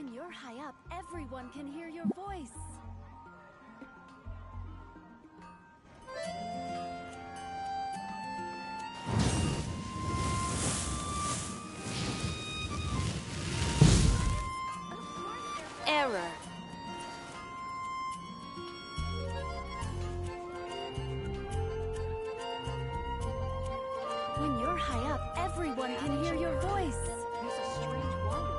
When you're high up, everyone can hear your voice. Error. When you're high up, everyone can hear your voice. There's a strange wanderer.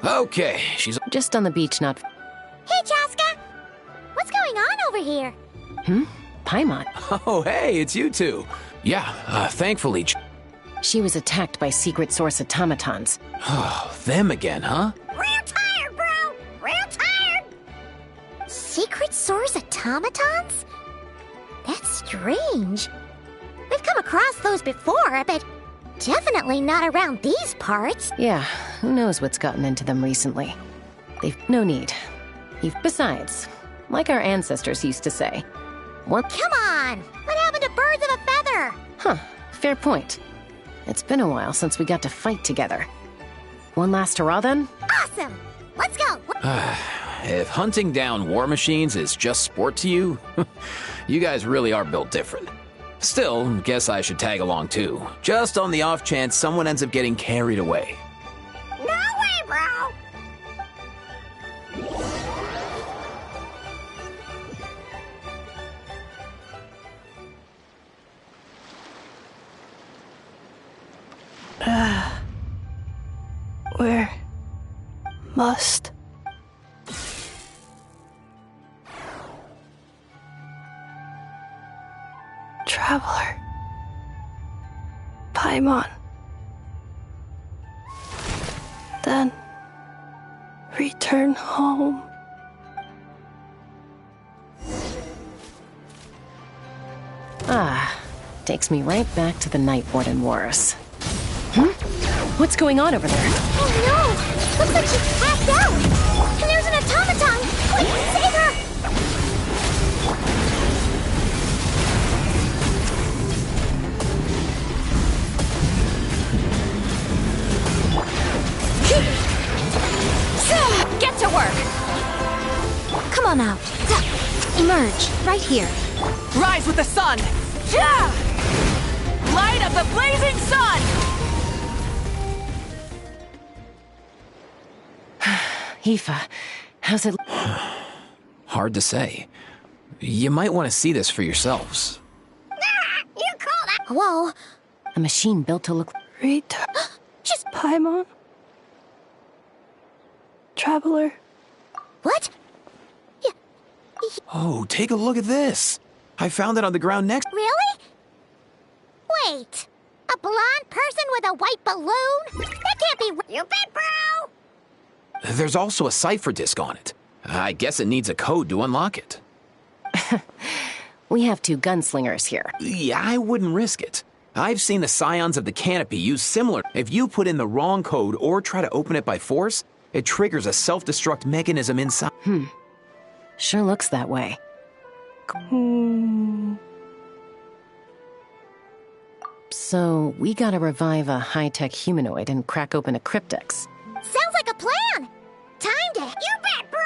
Okay, she's just on the beach, not... Hey, Chaska! What's going on over here? Paimon. Oh, hey, it's you two. Yeah, thankfully... She was attacked by secret source automatons. Oh, them again, huh? Real tired, bro! Real tired! Secret source automatons? That's strange. We've come across those before, but definitely not around these parts. Yeah, who knows what's gotten into them recently. They've no need. Besides, like our ancestors used to say, what... Come on! What happened to birds of a feather? Huh, fair point. It's been a while since we got to fight together. One last hurrah, then? Awesome! Let's go! If hunting down war machines is just sport to you, you guys really are built different. Still, guess I should tag along too, just on the off chance someone ends up getting carried away. No way, bro! Where must traveler Paimon then return home? Takes me right back to the Night Warden Wars. What's going on over there? Oh no! Looks like she's passed out! And there's an automaton! Quick, save her! Get to work! Come on out. Emerge, right here. Rise with the sun! Yeah! Light of the blazing sun! Aoife, how's it... Hard to say. You might want to see this for yourselves. You call that? Whoa. A machine built to look... Return. She's... Paimon? Traveler? What? Oh, take a look at this. I found it on the ground next... Really? Wait. A blonde person with a white balloon? That can't be... You bet, bro! There's also a cipher disk on it. I guess it needs a code to unlock it. We have two gunslingers here. Yeah, I wouldn't risk it. I've seen the Scions of the Canopy use similar... If you put in the wrong code or try to open it by force, it triggers a self-destruct mechanism inside. Sure looks that way. So, we gotta revive a high-tech humanoid and crack open a cryptex. Sounds like a plan! Time to... You bet, bro!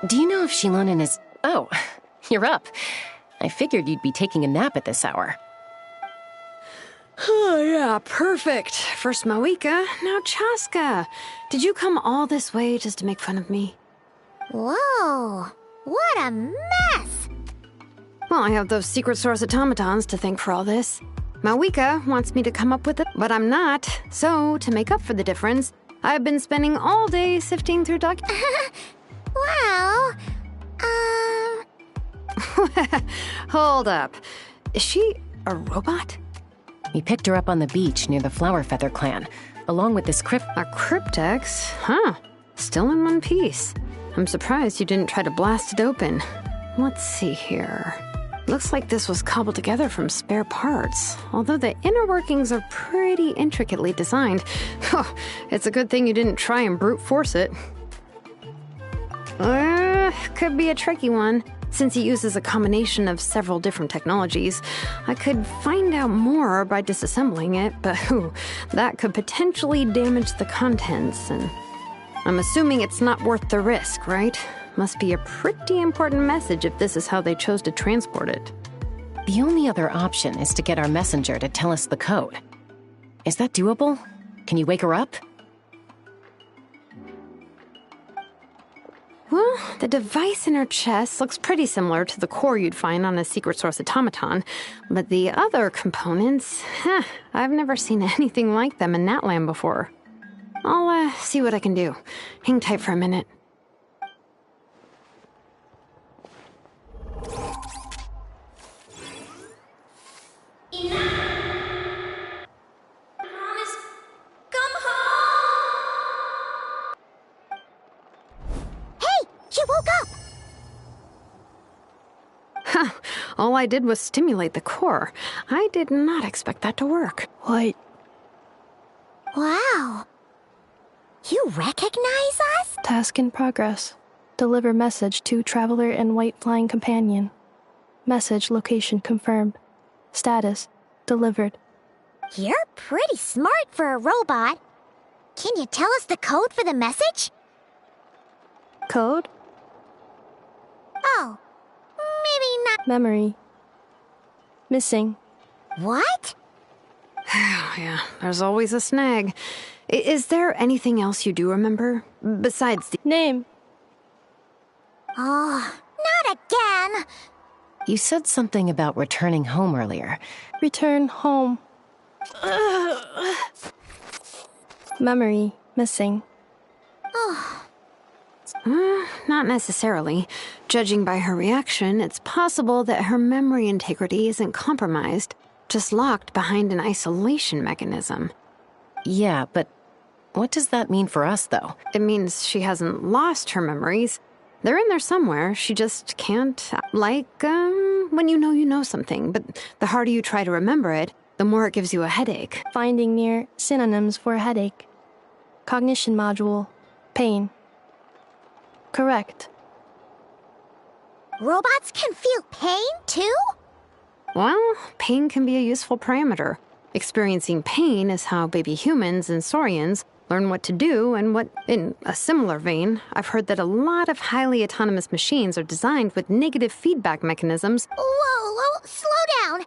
Do you know if Shilonen is... Oh, you're up. I figured you'd be taking a nap at this hour. Oh, yeah, perfect. First Moika, now Chaska. Did you come all this way just to make fun of me? Whoa, what a mess! Well, I have those secret source automatons to thank for all this. Mawika wants me to come up with it, but I'm not. So, to make up for the difference, I've been spending all day sifting through Well, Hold up. Is she a robot? We picked her up on the beach near the Flower Feather clan, along with this A cryptex? Huh. Still in one piece. I'm surprised you didn't try to blast it open. Let's see here. Looks like this was cobbled together from spare parts, although the inner workings are pretty intricately designed. It's a good thing you didn't try and brute force it. Could be a tricky one. Since it uses a combination of several different technologies, I could find out more by disassembling it, but that could potentially damage the contents, and I'm assuming it's not worth the risk, right? Must be a pretty important message if this is how they chose to transport it. The only other option is to get our messenger to tell us the code. Is that doable? Can you wake her up? Well, the device in her chest looks pretty similar to the core you'd find on a secret source automaton, but the other components, I've never seen anything like them in that land before. I'll see what I can do. Hang tight for a minute. she woke up! All I did was stimulate the core. I did not expect that to work. What? Wow. You recognize us? Task in progress. Deliver message to Traveler and White Flying Companion. Message location confirmed. Status delivered. You're pretty smart for a robot. Can you tell us the code for the message? Code? Oh, maybe not. Memory. Missing. What? Yeah, there's always a snag. Is there anything else you do remember? Besides the... Name. Oh, not again. You said something about returning home earlier. Return home. Memory. Missing. Not necessarily. Judging by her reaction, it's possible that her memory integrity isn't compromised, just locked behind an isolation mechanism. Yeah, but what does that mean for us, though? It means she hasn't lost her memories. They're in there somewhere. She just can't. Like, when you know something, but the harder you try to remember it, the more it gives you a headache. Finding near synonyms for headache. Cognition module. Pain. Correct. Robots can feel pain, too? Well, pain can be a useful parameter. Experiencing pain is how baby humans and saurians learn what to do and what, in a similar vein, I've heard that a lot of highly autonomous machines are designed with negative feedback mechanisms. Whoa, slow down.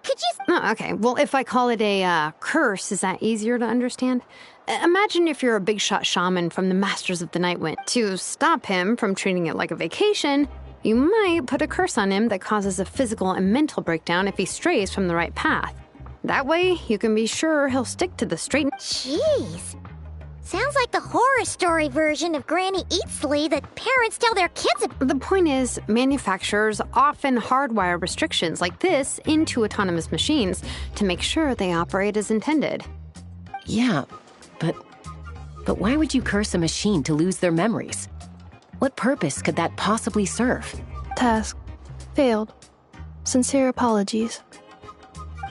Could you... Okay, well, if I call it a curse, is that easier to understand? Imagine if you're a big shot shaman from the Masters of the Night Wind. To stop him from treating it like a vacation, you might put a curse on him that causes a physical and mental breakdown if he strays from the right path. That way, you can be sure he'll stick to the straight... Jeez. Sounds like the horror story version of Granny Eatsley that parents tell their kids about. The point is, manufacturers often hardwire restrictions like this into autonomous machines to make sure they operate as intended. Yeah, but why would you curse a machine to lose their memories? What purpose could that possibly serve? Task. Failed. Sincere apologies.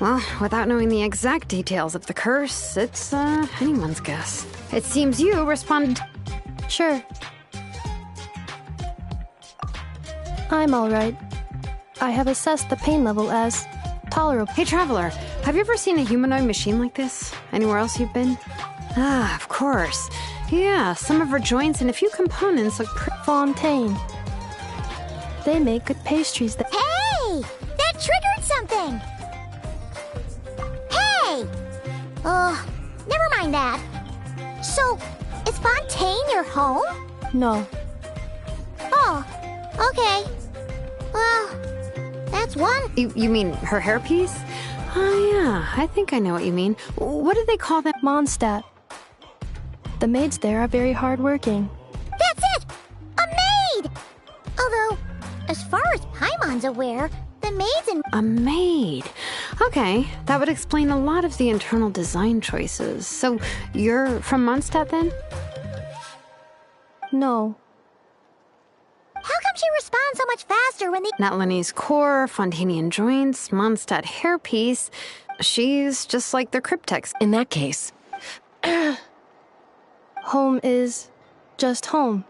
Well, without knowing the exact details of the curse, it's anyone's guess. It seems you responded... Sure. I'm alright. I have assessed the pain level as tolerable. Hey, Traveler, have you ever seen a humanoid machine like this? Anywhere else you've been? Ah, of course. Yeah, some of her joints and a few components look Fontaine. They make good pastries that... Hey! That triggered something! Hey! Never mind that. So, is Fontaine your home? No. Oh, okay. Well, that's one. You mean her hairpiece? Oh, yeah, I think I know what you mean. What do they call that? Mondstadt. The maids there are very hardworking. That's it! A maid! Although, as far as Paimon's aware, the maids in... A maid. Okay, that would explain a lot of the internal design choices. So, you're from Mondstadt then? No. How come she responds so much faster when they... Natlanese core, Fontanian joints, Mondstadt hairpiece. She's just like the cryptex. In that case, Home is just home,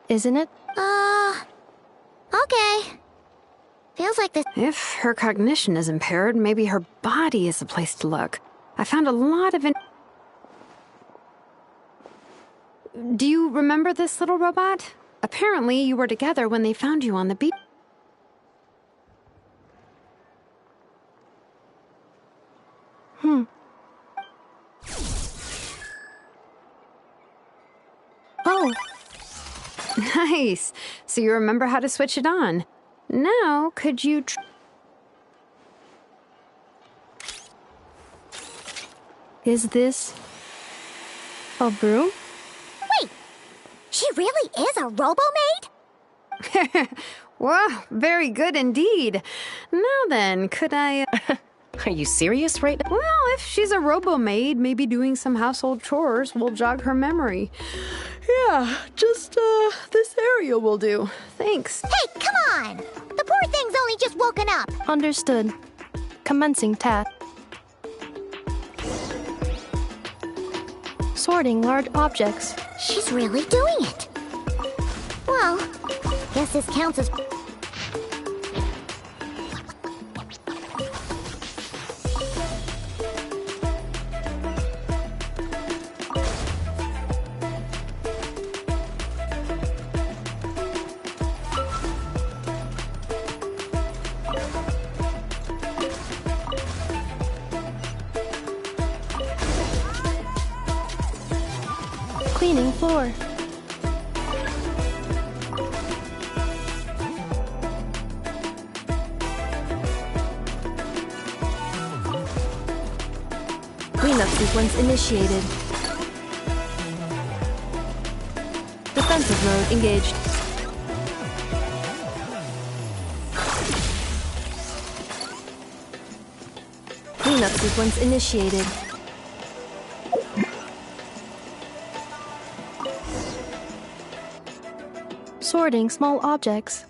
isn't it? Okay. Feels like this... If her cognition is impaired, maybe her body is the place to look. I found a lot of... Do you remember this little robot? Apparently, you were together when they found you on the beach. Oh, Nice. So you remember how to switch it on. Now, could you... is this a broom? Wait! She really is a robo-maid? Wow, very good indeed. Now then, could I... are you serious right now? Well, if she's a robo-maid, maybe doing some household chores will jog her memory. Yeah, just, this area will do. Thanks. Hey, come on! The poor thing's only just woken up. Understood. Commencing task. Sorting large objects. She's really doing it. Well, guess this counts as... Cleaning floor. Cleanup sequence initiated. Defensive mode engaged. Cleanup sequence initiated. Sorting small objects.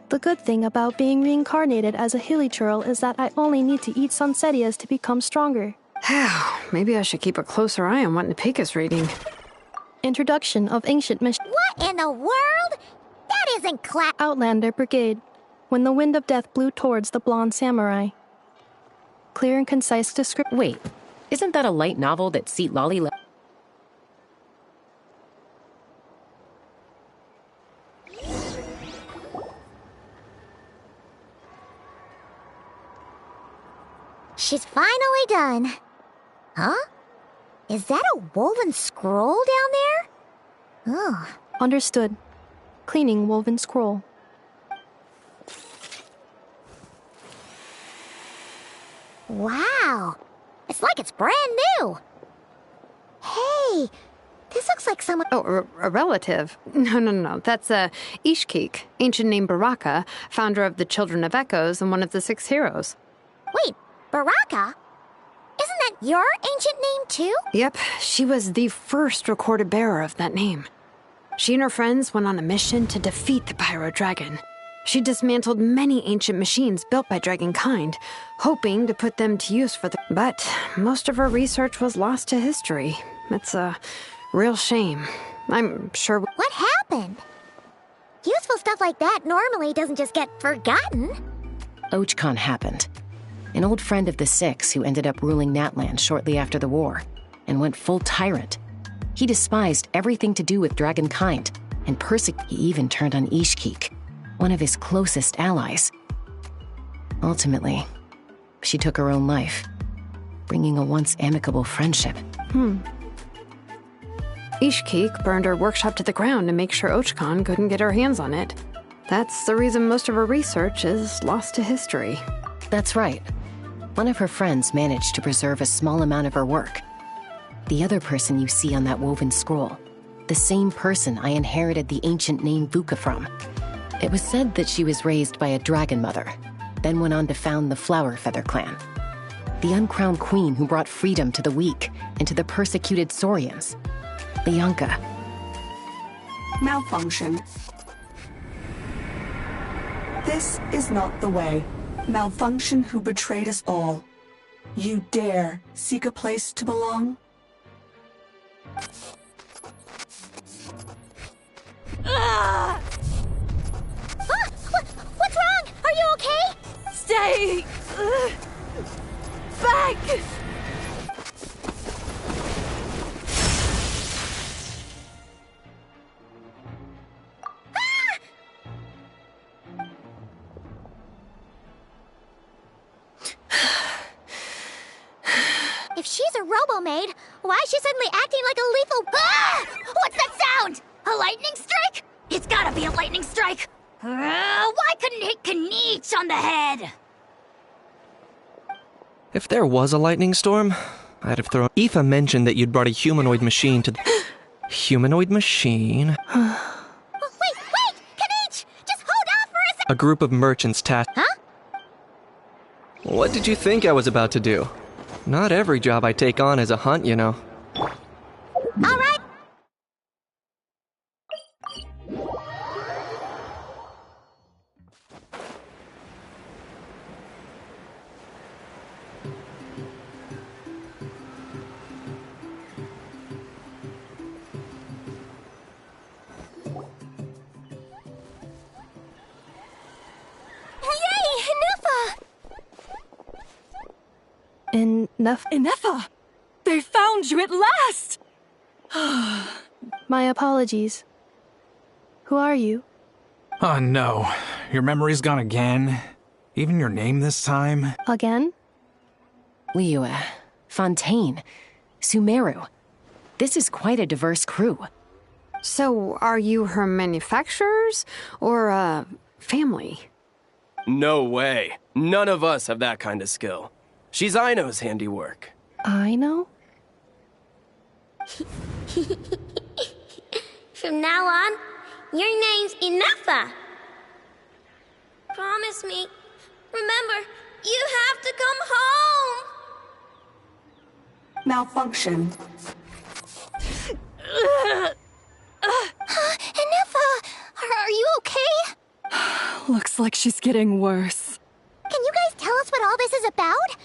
The good thing about being reincarnated as a hilly churl is that I only need to eat sunsetias to become stronger. Maybe I should keep a closer eye on what Napika's reading. Introduction of ancient What in the world? That isn't Outlander Brigade. When the wind of death blew towards the blonde samurai. Clear and concise description. Wait, isn't that a light novel that Seat Lolly left? She's finally done. Huh? Is that a woven scroll down there? Ugh. Understood. Cleaning woven scroll. Wow. It's like it's brand new. Hey, this looks like someone... Oh, a relative? No. That's Ishkik, ancient name Baraka, founder of the Children of Echoes and one of the 6 heroes. Wait, Baraka? Isn't that your ancient name too? Yep, she was the first recorded bearer of that name. She and her friends went on a mission to defeat the Pyro Dragon. She dismantled many ancient machines built by Dragonkind, hoping to put them to use for the... But most of her research was lost to history. It's a real shame. I'm sure... What happened? Useful stuff like that normally doesn't just get forgotten. Ochcon happened. An old friend of the 6 who ended up ruling Natland shortly after the war, and went full tyrant. He despised everything to do with Dragonkind, and he even turned on Ishkik, one of his closest allies. Ultimately, she took her own life. bringing a once amicable friendship. Ishkik burned her workshop to the ground to make sure Ochkan couldn't get her hands on it. That's the reason most of her research is lost to history. That's right. One of her friends managed to preserve a small amount of her work. The other person you see on that woven scroll, the same person I inherited the ancient name Vuka from. It was said that she was raised by a dragon mother, then went on to found the Flower Feather clan. The uncrowned queen who brought freedom to the weak and to the persecuted Saurians. Bianca. Malfunction. This is not the way. Malfunction who betrayed us all. You dare seek a place to belong? Ah! What's wrong? Are you okay? Stay back! If she's a robo-maid, why is she suddenly acting like a lethal... Ah! What's that sound? A lightning strike? It's gotta be a lightning strike! Why couldn't it hit Kniech on the head? If there was a lightning storm, I'd have thrown... Aoife mentioned that you'd brought a humanoid machine to the... Humanoid machine? Oh, wait! Kniech! Just hold off for a second! A group of merchants tasked... Huh? What did you think I was about to do? Not every job I take on is a hunt, you know. All right. Yay, Nufa! Inefa! They found you at last! My apologies. Who are you? Oh no, your memory's gone again? Even your name this time? Again? Liyue, Fontaine, Sumeru. This is quite a diverse crew. So, are you her manufacturers or family? No way. None of us have that kind of skill. She's Aino's handiwork. I know? From now on, your name's Inefa. Promise me. Remember, you have to come home. Malfunction. Inefa, are you okay? Looks like she's getting worse. Can you guys tell us what all this is about?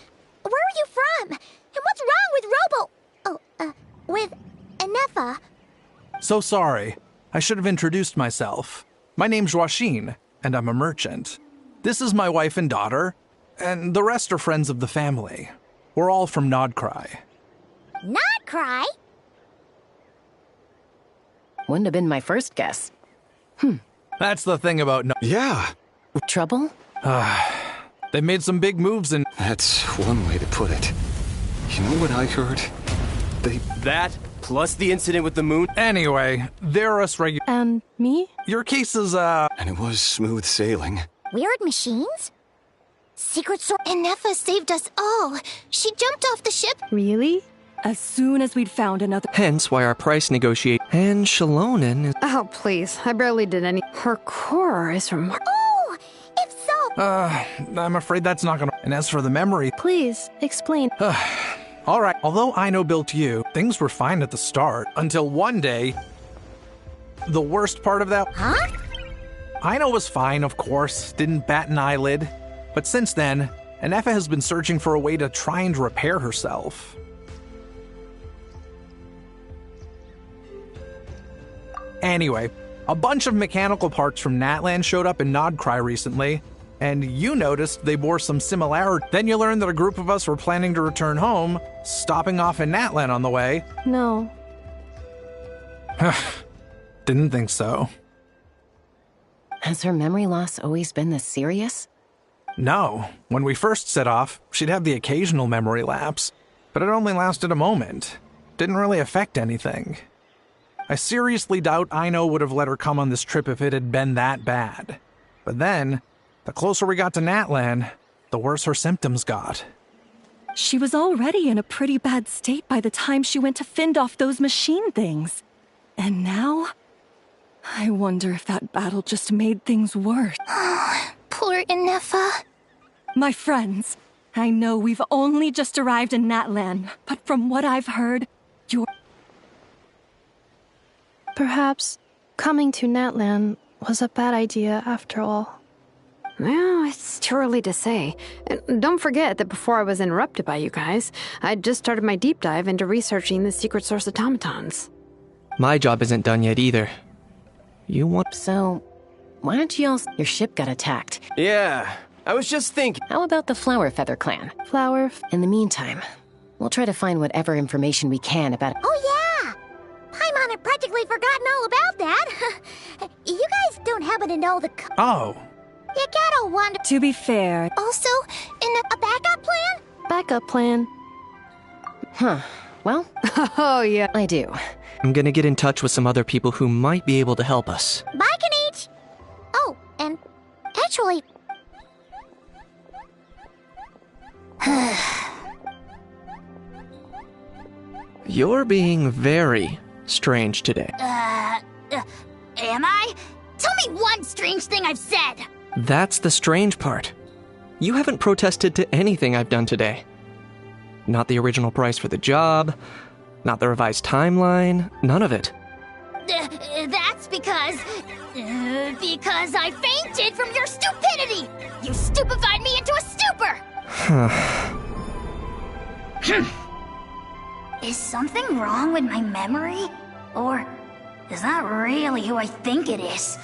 Where are you from? And what's wrong with Inefa? So sorry. I should have introduced myself. My name's Joachine, and I'm a merchant. This is my wife and daughter, and the rest are friends of the family. We're all from Nodcry. Not cry? Wouldn't have been my first guess. That's the thing about Yeah, Trouble? They made some big moves and... that's one way to put it. You know what I heard? That, plus the incident with the moon. Anyway, they're us regular... And me? Your case is, And it was smooth sailing. Weird machines? Secret Sword. Inefa saved us all. She jumped off the ship. Really? As soon as we'd found another... Hence why our price negotiate. And Shalonen is... Oh, please. I barely did any. Her core is remarkable. Oh, if so... I'm afraid that's not gonna... And as for the memory... Please, explain. Alright, although Aino built you, things were fine at the start, until one day... The worst part of that... Huh? Aino was fine, of course, didn't bat an eyelid. But since then, Inefa has been searching for a way to try and repair herself. Anyway, a bunch of mechanical parts from Natlan showed up in Nodcry recently, and you noticed they bore some similarity. Then you learned that a group of us were planning to return home, stopping off in Natlan on the way. No. Didn't think so. Has her memory loss always been this serious? No, when we first set off, she'd have the occasional memory lapse. but it only lasted a moment. Didn't really affect anything. I seriously doubt Aino would have let her come on this trip if it had been that bad. But then, the closer we got to Natlan, the worse her symptoms got. She was already in a pretty bad state by the time she went to fend off those machine things. And now, I wonder if that battle just made things worse. Poor Inefa. My friends, I know we've only just arrived in Natlan, but from what I've heard, you're... Perhaps coming to Natlan was a bad idea after all. Well, it's too early to say. And don't forget that before I was interrupted by you guys, I'd just started my deep dive into researching the secret source automatons. My job isn't done yet either. You want... So, why don't you all... Your ship got attacked. Yeah, I was just thinking. How about the Flower Feather clan? In the meantime, we'll try to find whatever information we can about... Oh, yeah! Paimon had practically forgotten all about that. You guys don't happen to know the... Oh. You gotta wonder... To be fair... Also, in a backup plan? Backup plan? Huh. Well... Oh, yeah. I do. I'm gonna get in touch with some other people who might be able to help us. Bye, Kanich! Oh, and... Actually... You're being very strange today. Am I? Tell me one strange thing I've said! That's the strange part. You haven't protested to anything I've done today. Not the original price for the job, not the revised timeline, none of it. That's because I fainted from your stupidity! You stupefied me into a stupor! Is something wrong with my memory? Or is that really who I think it is?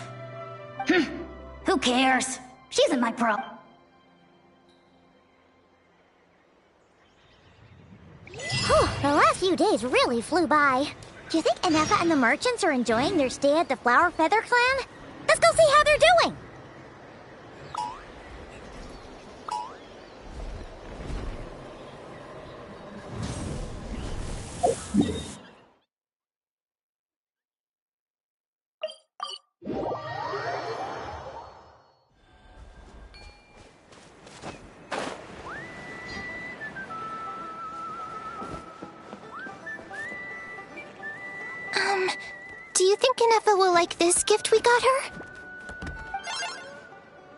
Who cares? She isn't my problem. The last few days really flew by. Do you think Inefa and the merchants are enjoying their stay at the Flower Feather clan? Let's go see how they're doing! Do you think Inefa will like this gift we got her?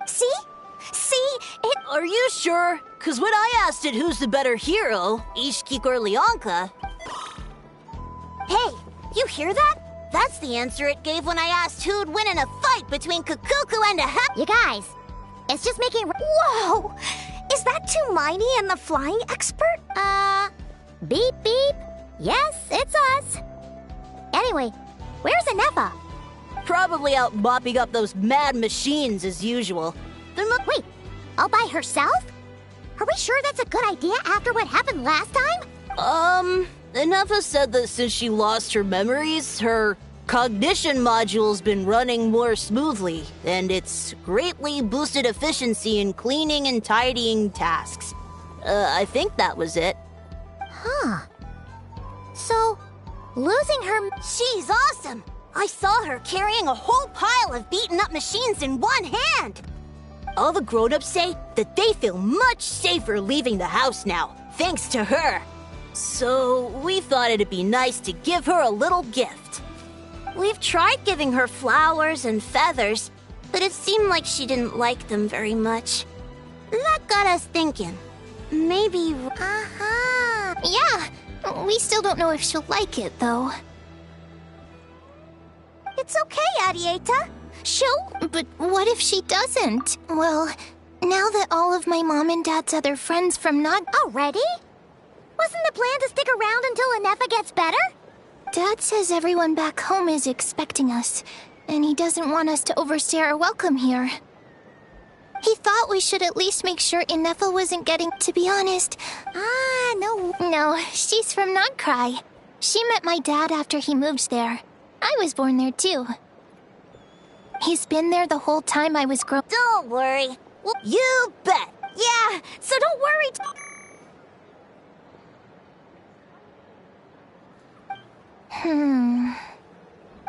See? Are you sure? Cause when I asked it who's the better hero, Ishkik or Leonka... Hey, you hear that? That's the answer it gave when I asked who'd win in a fight between Kukuku and You guys, it's just making... Whoa! Is that Tumaini and the flying expert? Beep beep. Yes, it's us. Anyway, where's Inefa? Probably out mopping up those mad machines as usual. Wait, all by herself? Are we sure that's a good idea after what happened last time? Inefa said that since she lost her memories, her cognition module's been running more smoothly, and it's greatly boosted efficiency in cleaning and tidying tasks. I think that was it. Huh. So, losing her... She's awesome! I saw her carrying a whole pile of beaten-up machines in one hand! All the grown-ups say that they feel much safer leaving the house now, thanks to her. So, we thought it'd be nice to give her a little gift. We've tried giving her flowers and feathers, but it seemed like she didn't like them very much. That got us thinking. Maybe... Yeah, we still don't know if she'll like it, though. It's okay, Arieta. But what if she doesn't? Well, now that all of my mom and dad's other friends from Nod... Already? Wasn't the plan to stick around until Inefa gets better? Dad says everyone back home is expecting us, and he doesn't want us to overstay our welcome here. He thought we should at least make sure Inefa wasn't getting... To be honest... No, she's from Nodcry. She met my dad after he moved there. I was born there, too. He's been there the whole time I was growing... Don't worry. Well, you bet. Yeah, so don't worry...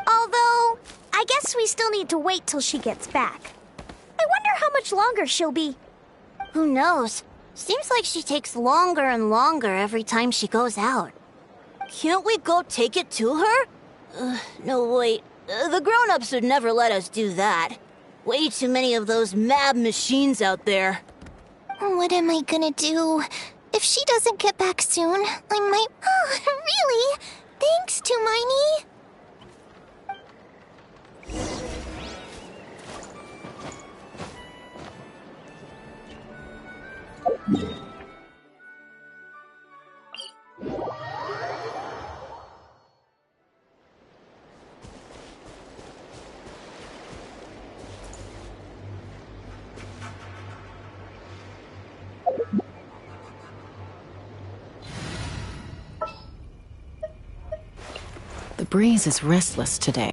Although, I guess we still need to wait till she gets back. I wonder how much longer she'll be. Who knows? Seems like she takes longer and longer every time she goes out. Can't we go take it to her? No, wait. The grown-ups would never let us do that. Way too many of those mad machines out there. What am I gonna do? If she doesn't get back soon, I might... Oh, really? Thanks, Hermione. The breeze is restless today.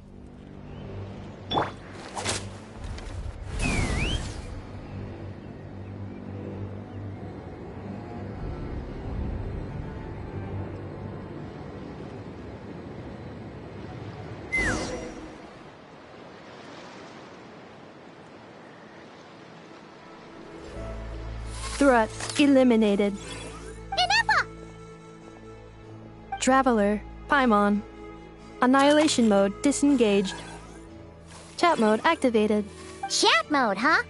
Threat eliminated. Traveler, Paimon. Annihilation mode disengaged. Chat mode activated. Chat mode, huh?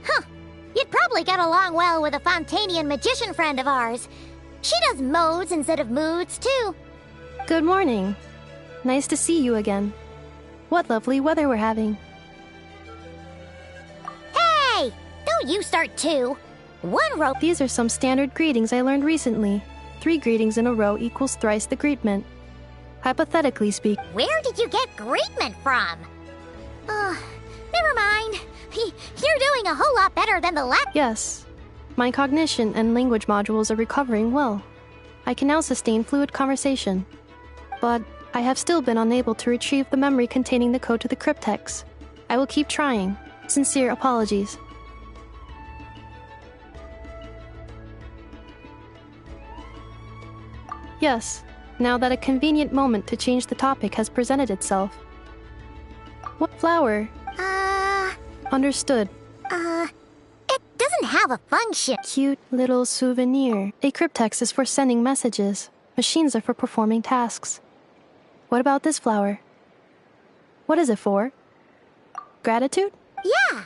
Huh. You'd probably get along well with a Fontanian magician friend of ours. She does modes instead of moods, too. Good morning. Nice to see you again. What lovely weather we're having. Hey! Don't you start too. One rope. These are some standard greetings I learned recently. 3 greetings in a row equals thrice the greetment. Hypothetically speaking. Where did you get greetment from? Never mind. You're doing a whole lot better than the last. Yes. My cognition and language modules are recovering well. I can now sustain fluid conversation. But I have still been unable to retrieve the memory containing the code to the cryptex. I will keep trying. Sincere apologies. Yes, now that a convenient moment to change the topic has presented itself. What flower? Understood. It doesn't have a function. Cute little souvenir. A cryptex is for sending messages. Machines are for performing tasks. What about this flower? What is it for? Gratitude? Yeah.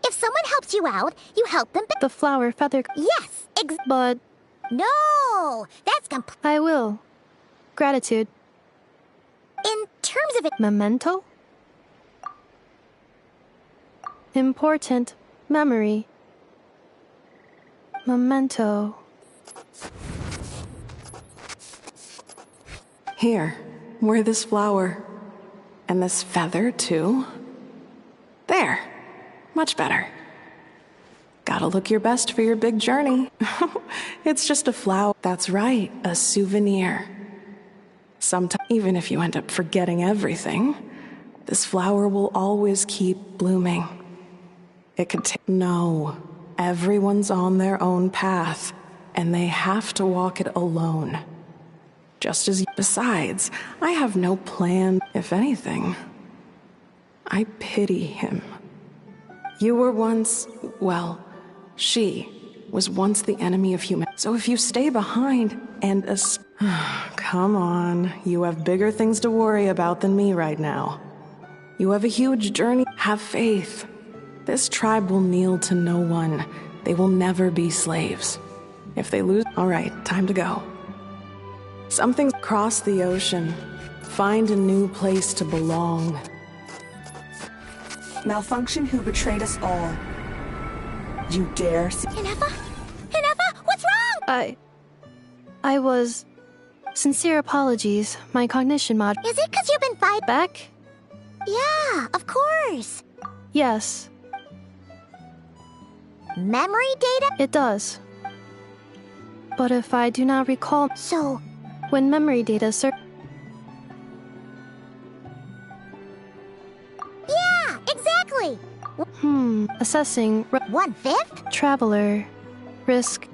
If someone helps you out, you help them back. The flower feather... Yes, But... No! That's I will. Gratitude. In terms of it... Memento? Important. Memory. Memento. Here, wear this flower. And this feather, too. There. Much better. Gotta look your best for your big journey. It's just a flower. That's right, a souvenir. Sometimes, even if you end up forgetting everything, this flower will always keep blooming. It could take... No, everyone's on their own path, and they have to walk it alone. Just as... Besides, I have no plan. If anything, I pity him. You were once... Well, she was once the enemy of human. So if you stay behind and... Come on, you have bigger things to worry about than me right now. You have a huge journey. Have faith. This tribe will kneel to no one. They will never be slaves. If they lose... All right, time to go. Something's across the ocean. Find a new place to belong. Malfunction who betrayed us all. You dare see... Hinefa? What's wrong? I was... Sincere apologies. My cognition mod... Is it because you've been fighting? Back? Yeah, of course. Yes. Memory data? It does. But if I do not recall... So... When memory data Yeah, exactly! Assessing... 1/5? Traveler... Risk...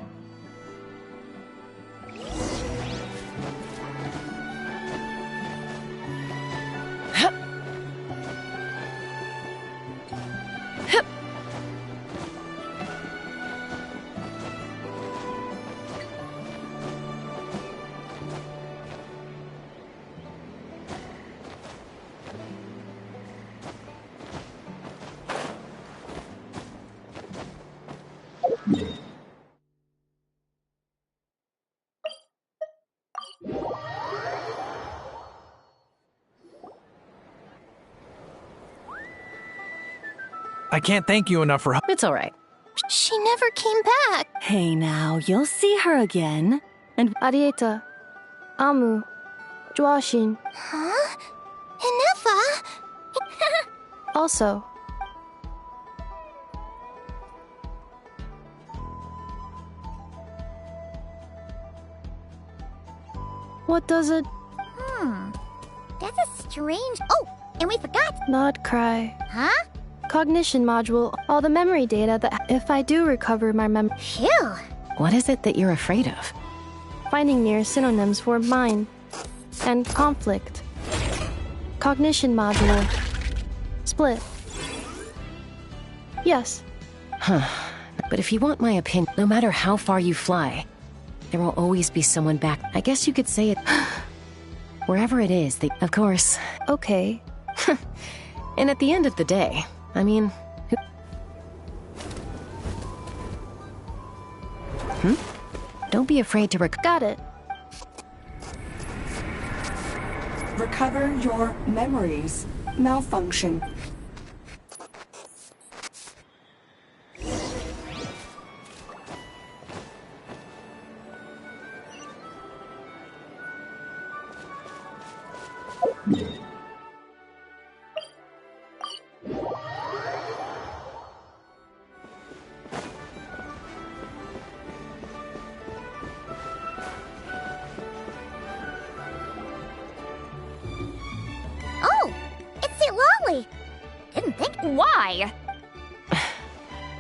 I can't thank you enough for... It's all right. She never came back. Hey now, you'll see her again. And Arieta, Amu, Joashin. Huh? Inefa? Also, what does it? That's a strange... Oh, and we forgot. Not cry. Huh? Cognition module, all the memory data that if I do recover my memory. Phew. What is it that you're afraid of? Finding near synonyms for mine and conflict. Cognition module. Split. Yes. Huh. But if you want my opinion, no matter how far you fly, there will always be someone back. I guess you could say it. Wherever it is, of course. Okay. And at the end of the day, I mean... Don't be afraid to Got it. Recover your memories. Malfunction. Oh, it's the Lolly. Didn't think... Why?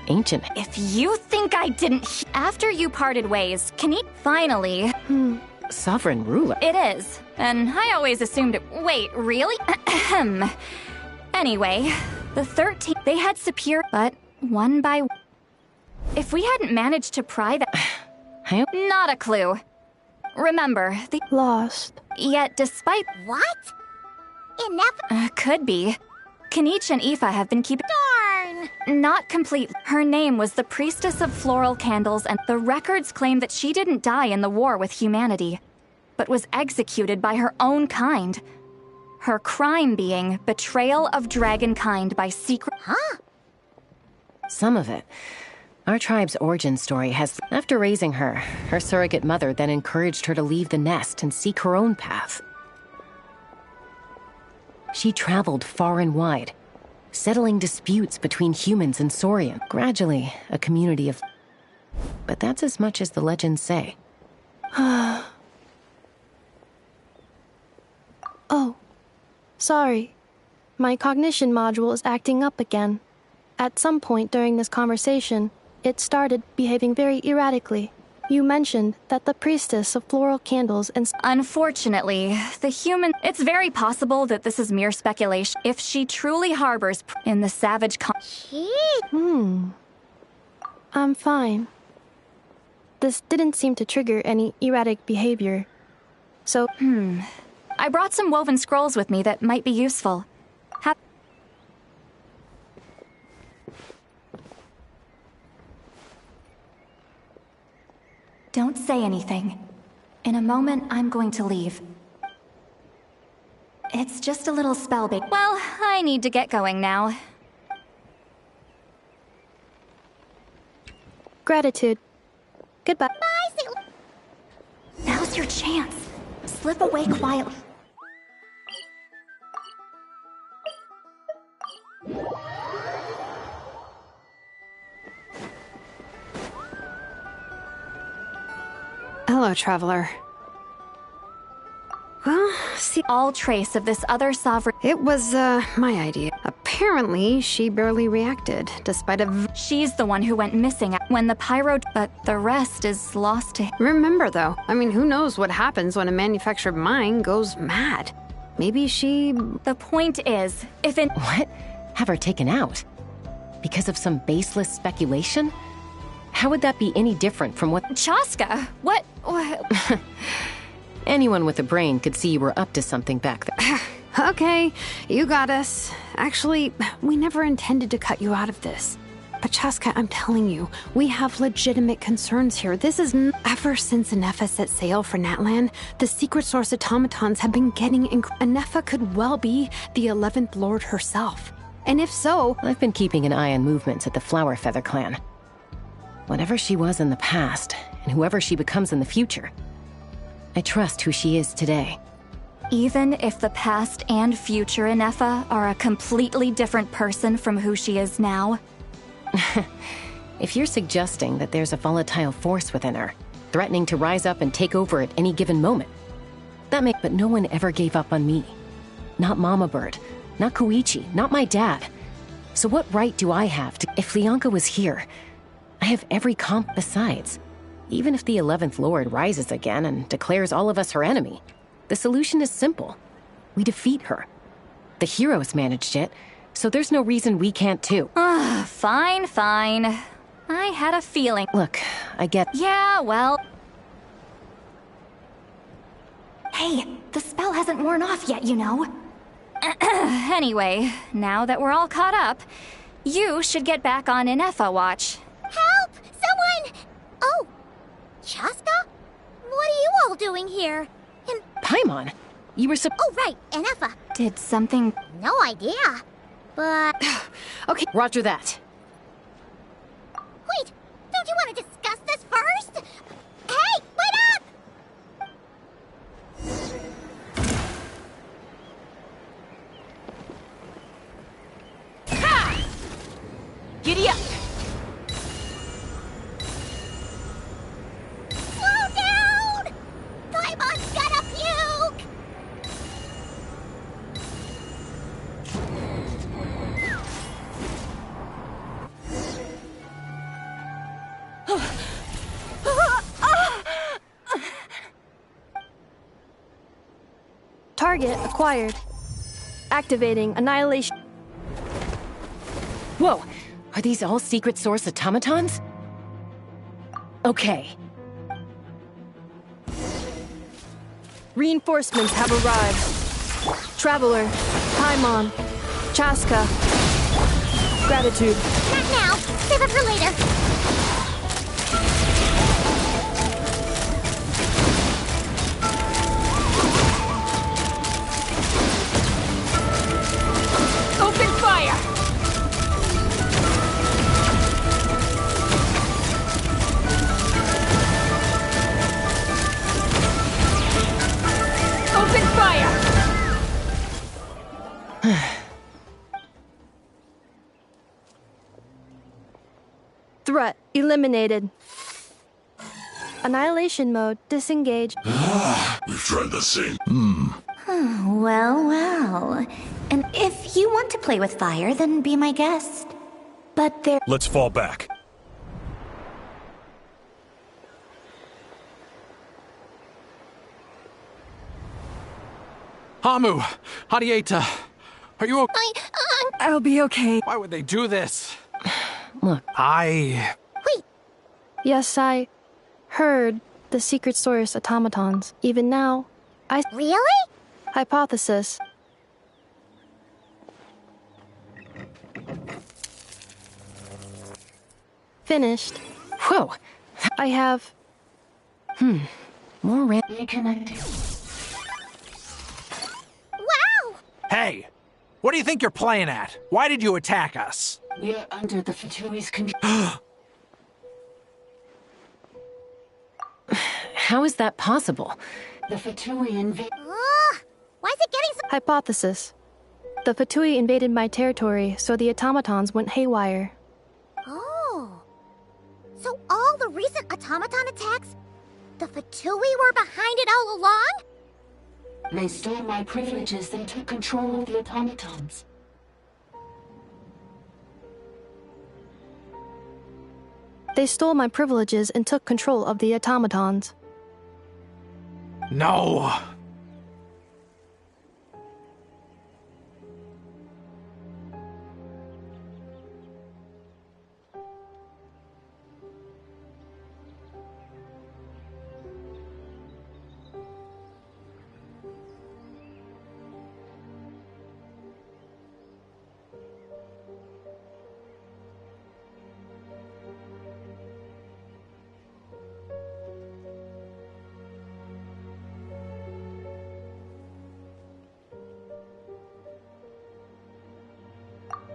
Ancient. If you think I didn't... After you parted ways, can he... Finally. Sovereign ruler. It is. And I always assumed it... Wait, really? Ahem. Anyway, the 13... They had superior... But one by... If we hadn't managed to pry that... Not a clue. Remember, the... Lost. Yet despite... What? Inefa... Could be. Kanich and Aoife have been keeping... Darn! Not complete. Her name was the Priestess of Floral Candles, and the records claim that she didn't die in the war with humanity, but was executed by her own kind. Her crime being betrayal of dragonkind by secret... Huh? Some of it. Our tribe's origin story has... After raising her, her surrogate mother then encouraged her to leave the nest and seek her own path. She traveled far and wide, settling disputes between humans and Saurian. Gradually, a community of... But that's as much as the legends say. Oh, sorry. My cognition module is acting up again. At some point during this conversation, it started behaving very erratically. You mentioned that the Priestess of Floral Candles and... Unfortunately, the human... It's very possible that this is mere speculation. If she truly harbors in the savage... I'm fine. This didn't seem to trigger any erratic behavior. So... I brought some woven scrolls with me that might be useful. Don't say anything. In a moment, I'm going to leave. It's just a little spell bait. Well, I need to get going now. Gratitude. Goodbye. Bye, Now's your chance. Slip away quietly. Hello, traveler. Well, see, all trace of this other sovereign... It was, my idea. Apparently, she barely reacted, despite She's the one who went missing when the pyro... But the rest is lost to... Remember, though, I mean, who knows what happens when a manufactured mine goes mad? Maybe she... The point is, if in... What? Have her taken out? Because of some baseless speculation? How would that be any different from what... Chaska? What? Anyone with a brain could see you were up to something back there. Okay, you got us. Actually, we never intended to cut you out of this. But Chaska, I'm telling you, we have legitimate concerns here. This is... Ever since Inefa set sail for Natlan, the secret source automatons have been getting... Inefa could well be the 11th Lord herself. And if so... I've been keeping an eye on movements at the Flower Feather clan. Whatever she was in the past, and whoever she becomes in the future, I trust who she is today. Even if the past and future Inefa are a completely different person from who she is now? If you're suggesting that there's a volatile force within her, threatening to rise up and take over at any given moment, but no one ever gave up on me. Not Mama Bird, not Koichi, not my dad. So what right do I have to... If Lianka was here, I have every comp besides. Even if the 11th Lord rises again and declares all of us her enemy, the solution is simple. We defeat her. The heroes managed it, so there's no reason we can't too. Fine. I had a feeling. Look, I get... Yeah, well... Hey, the spell hasn't worn off yet, you know. Anyway, now that we're all caught up, you should get back on Inefa watch. Help! Someone! Oh, Chaska? What are you all doing here? And... Paimon, you were Oh, right, Inefa. Did something... No idea, but... Okay, roger that. Wait, don't you want to discuss this first? Hey, wait up! Ha! Giddy up! Slow down! Paimon's gonna puke! Target acquired. Activating Annihilation. Whoa, are these all secret source automatons? Okay. Reinforcements have arrived. Traveler, Paimon, Chaska. Gratitude. Not now. Save it for later. Open fire! Open fire! Threat eliminated. Annihilation mode disengaged. We've tried the same. Well. And if you want to play with fire, then be my guest. But there... Let's fall back. Hamu, Hadieta, are you okay? I'll be okay. Why would they do this? Look. Wait. Yes, I heard the secret source automatons. Even now, I... Really? Hypothesis. Finished. Whoa. I have... More Reconnecting. Wow! Hey, what do you think you're playing at? Why did you attack us? We're under the Fatui's control. How is that possible? The Fatui invade... Why is it getting so... Hypothesis. The Fatui invaded my territory, so the automatons went haywire. Oh. So all the recent automaton attacks, the Fatui were behind it all along? They stole my privileges and took control of the automatons. They stole my privileges and took control of the automatons. No.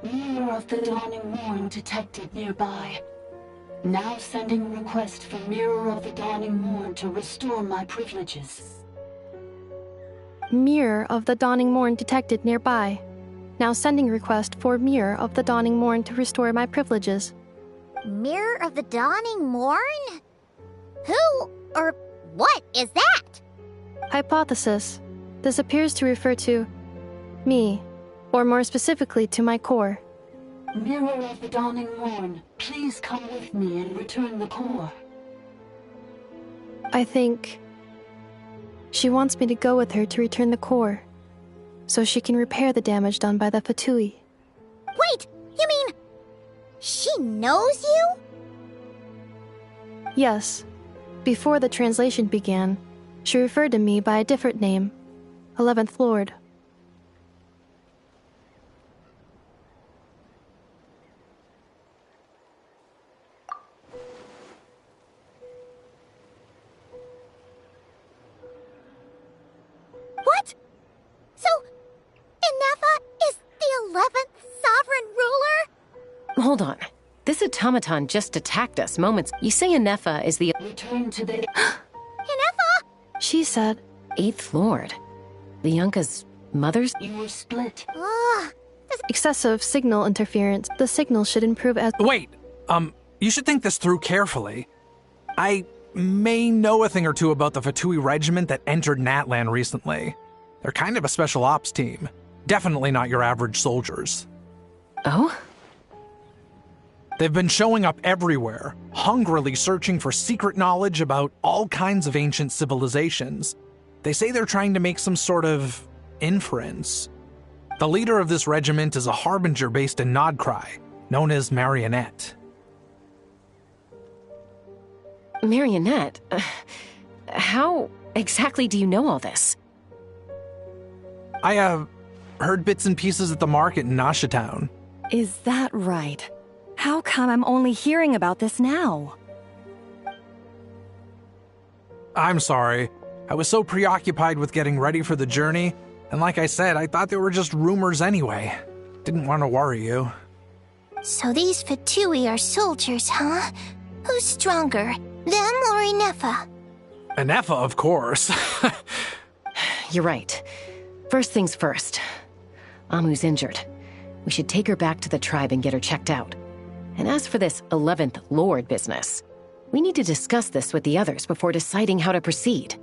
Mirror of the Dawning Morn detected nearby. Now sending request for Mirror of the Dawning Morn to restore my privileges. Mirror of the Dawning Morn detected nearby. Now sending request for Mirror of the Dawning Morn to restore my privileges. Mirror of the Dawning Morn? Who or what is that? Hypothesis. This appears to refer to me, or more specifically to my core. Mirror of the Dawning Morn, please come with me and return the core. I think she wants me to go with her to return the core, so she can repair the damage done by the Fatui. Wait, you mean she knows you? Yes. Before the translation began, she referred to me by a different name, 11th Lord. What? So, Inefa is the 11th sovereign ruler? Hold on. This automaton just attacked us moments. You say Inefa is the... Return to the... Inefa? She said... 8th Lord. Lianka's mother's... You were split. Excessive signal interference. The signal should improve as... Wait, you should think this through carefully. I may know a thing or two about the Fatui regiment that entered Natlan recently. They're kind of a special ops team. Definitely not your average soldiers. Oh? They've been showing up everywhere, hungrily searching for secret knowledge about all kinds of ancient civilizations. They say they're trying to make some sort of inference. The leader of this regiment is a harbinger based in Nodcry, known as Marionette. Marionette? How exactly do you know all this? I, heard bits and pieces at the market in Nasha Town. Is that right? How come I'm only hearing about this now? I'm sorry. I was so preoccupied with getting ready for the journey, and like I said, I thought they were just rumors anyway. Didn't want to worry you. So these Fatui are soldiers, huh? Who's stronger, them or Inefa? Inefa, of course. You're right. First things first. Amu's injured. We should take her back to the tribe and get her checked out. And as for this 11th Lord business, we need to discuss this with the others before deciding how to proceed.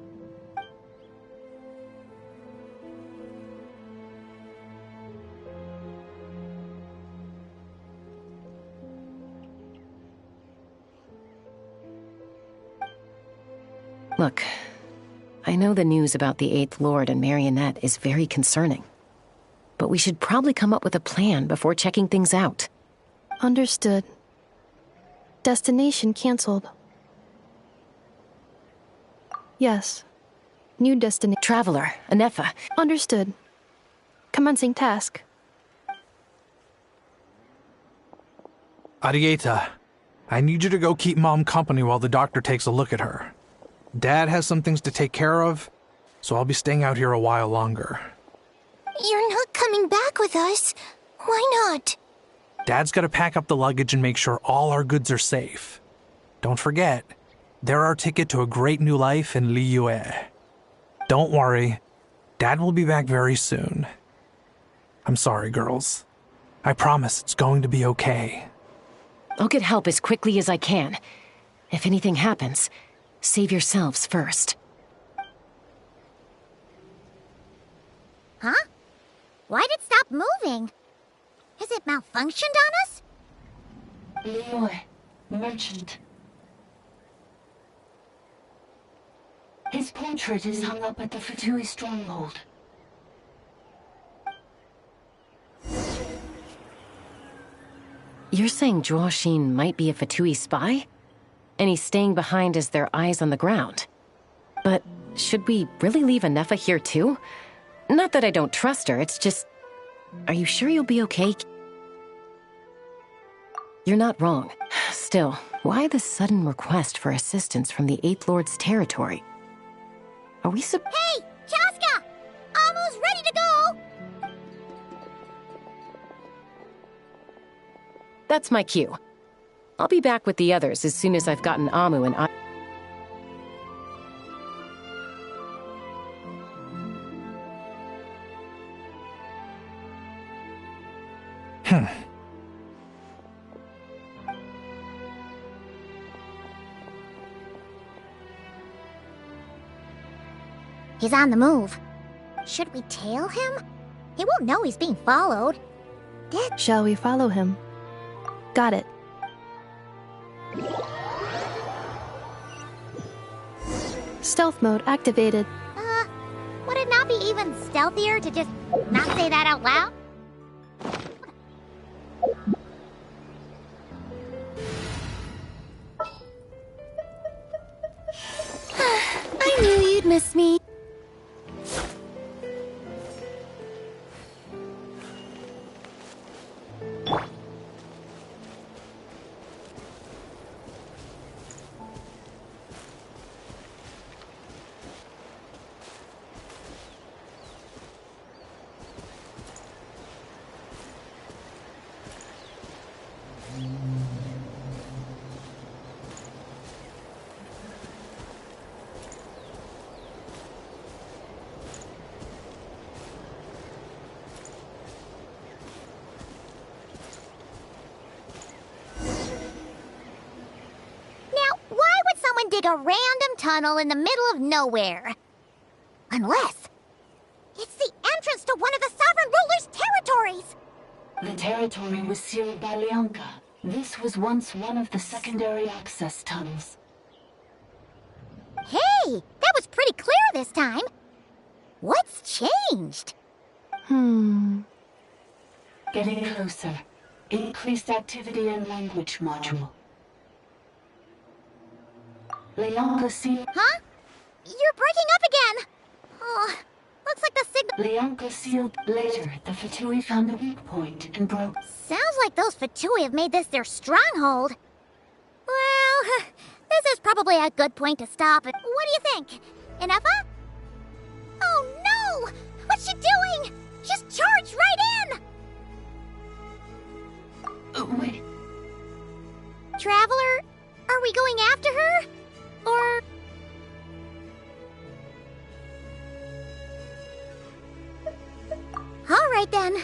Look, I know the news about the 8th Lord and Marionette is very concerning, but we should probably come up with a plan before checking things out. Understood. Destination cancelled. Yes. New destination. Traveler, Inefa. Understood. Commencing task. Arieta, I need you to go keep Mom company while the doctor takes a look at her. Dad has some things to take care of, so I'll be staying out here a while longer. You're not coming back with us. Why not? Dad's gotta pack up the luggage and make sure all our goods are safe. Don't forget, they're our ticket to a great new life in Liyue. Don't worry, Dad will be back very soon. I'm sorry, girls. I promise it's going to be okay. I'll get help as quickly as I can. If anything happens, save yourselves first. Huh? Why'd it stop moving? Has it malfunctioned on us? Liyue, merchant. His portrait is hung up at the Fatui stronghold. You're saying Zhuoxin might be a Fatui spy? And he's staying behind as their eyes on the ground. But should we really leave Inefa here too? Not that I don't trust her, it's just... Are you sure you'll be okay? You're not wrong. Still, why the sudden request for assistance from the 8th Lord's territory? Are we Hey! Chaska! Amu's ready to go! That's my cue. I'll be back with the others as soon as I've gotten Amu and I... He's on the move. Should we tail him? He won't know he's being followed. Shall we follow him? Got it. Stealth mode activated. Would it not be even stealthier to just not say that out loud? I knew you'd miss me. Dig a random tunnel in the middle of nowhere. Unless it's the entrance to one of the Sovereign Ruler's territories. The territory was sealed by Leonka. This was once one of the secondary access tunnels. Hey, that was pretty clear this time. What's changed? Getting closer. Increased activity in language module. Leonka sealed... Huh? You're breaking up again! Oh, looks like the signal... Leonka sealed... Later, the Fatui found a weak point and broke... Sounds like those Fatui have made this their stronghold. Well, this is probably a good point to stop. What do you think? Ineffa? Oh no! What's she doing? She's charged right in! Wait. Traveler, are we going after her? Or... All right then.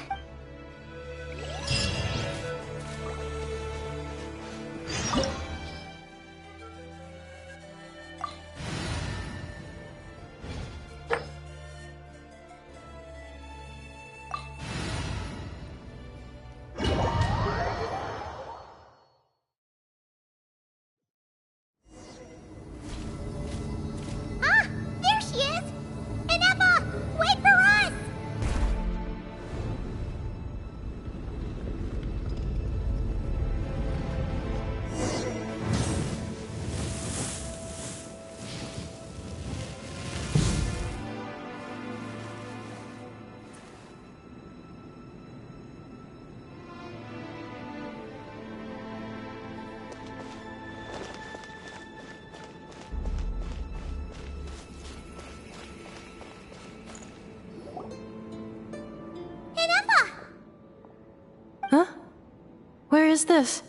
Where is this?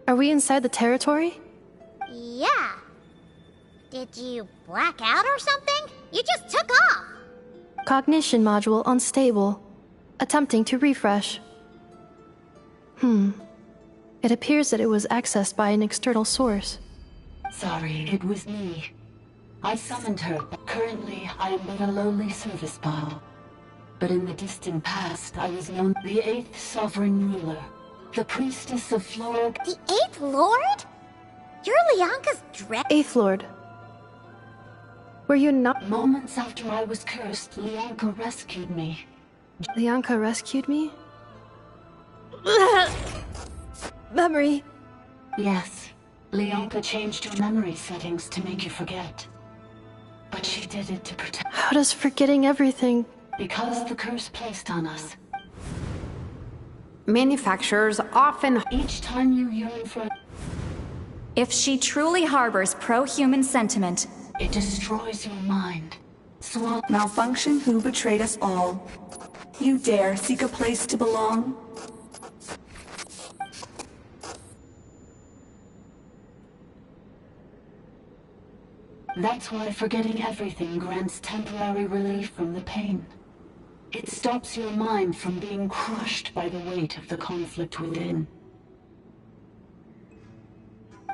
Are we inside the territory? Yeah. Did you black out or something? You just took off. Cognition module unstable. Attempting to refresh. It appears that it was accessed by an external source. Sorry, it was me. I summoned her, but currently I am but a lowly service bot. But in the distant past, I was known the 8th Sovereign Ruler, the Priestess of Flora... The 8th Lord? You're Leonka's 8th Lord. Were you not... Moments after I was cursed, Leonka rescued me. Leonka rescued me? Memory. Yes. Leonka changed your memory settings to make you forget. But she did it to protect... How does forgetting everything... Because the curse placed on us. Manufacturers often... Each time you yearn for... If she truly harbors pro-human sentiment... It destroys your mind. Malfunction who betrayed us all. You dare seek a place to belong? That's why forgetting everything grants temporary relief from the pain. It stops your mind from being crushed by the weight of the conflict within.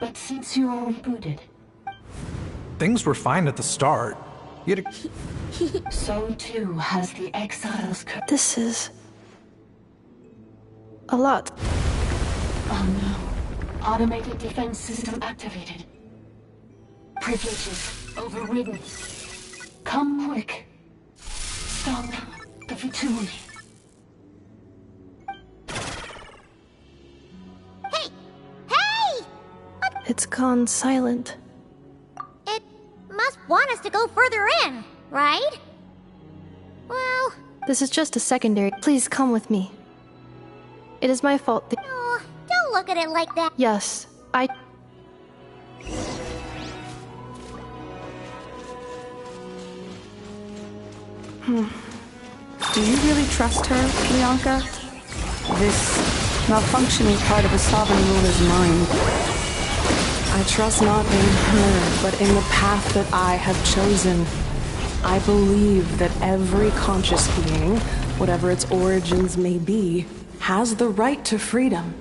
But since you are rebooted... Things were fine at the start. So too has the Exile's curse. This is... a lot. Oh no. Automated defense system activated. Privileges overridden. Come quick. Stop the Vituli. Hey! Hey! It's gone silent. It must want us to go further in, right? Well... This is just a secondary. Please come with me. It is my fault. Oh, don't look at it like that. Yes, Do you really trust her, Bianca? This malfunctioning part of a sovereign ruler's mind. I trust not in her, but in the path that I have chosen. I believe that every conscious being, whatever its origins may be, has the right to freedom.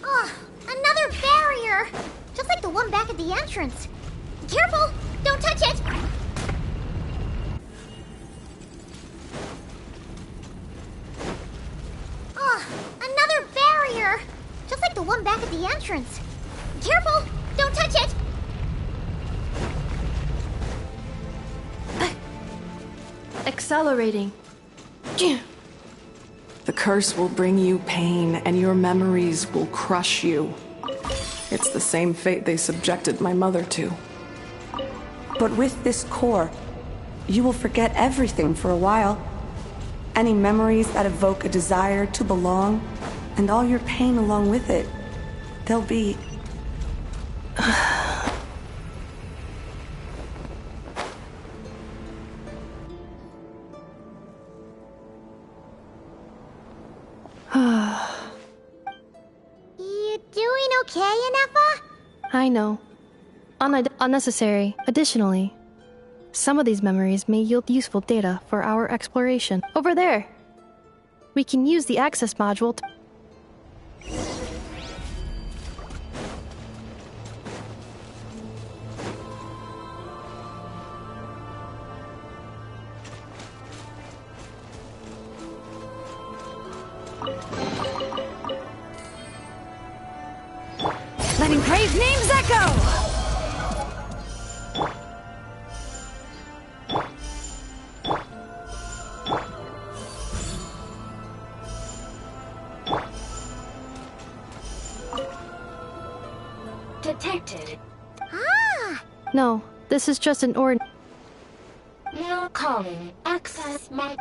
Oh, another barrier! Just like the one back at the entrance. Careful! Don't touch it! Oh, another barrier! Just like the one back at the entrance. Careful! Don't touch it! accelerating. The curse will bring you pain, and your memories will crush you. It's the same fate they subjected my mother to. But with this core, you will forget everything for a while. Any memories that evoke a desire to belong, and all your pain along with it, they'll be... You doing okay, Inefa? I know. Unnecessary. Additionally, some of these memories may yield useful data for our exploration. Over there! We can use the access module to... Letting praise names echo! Detected. Ah! No, this is just an Now calling. Access my...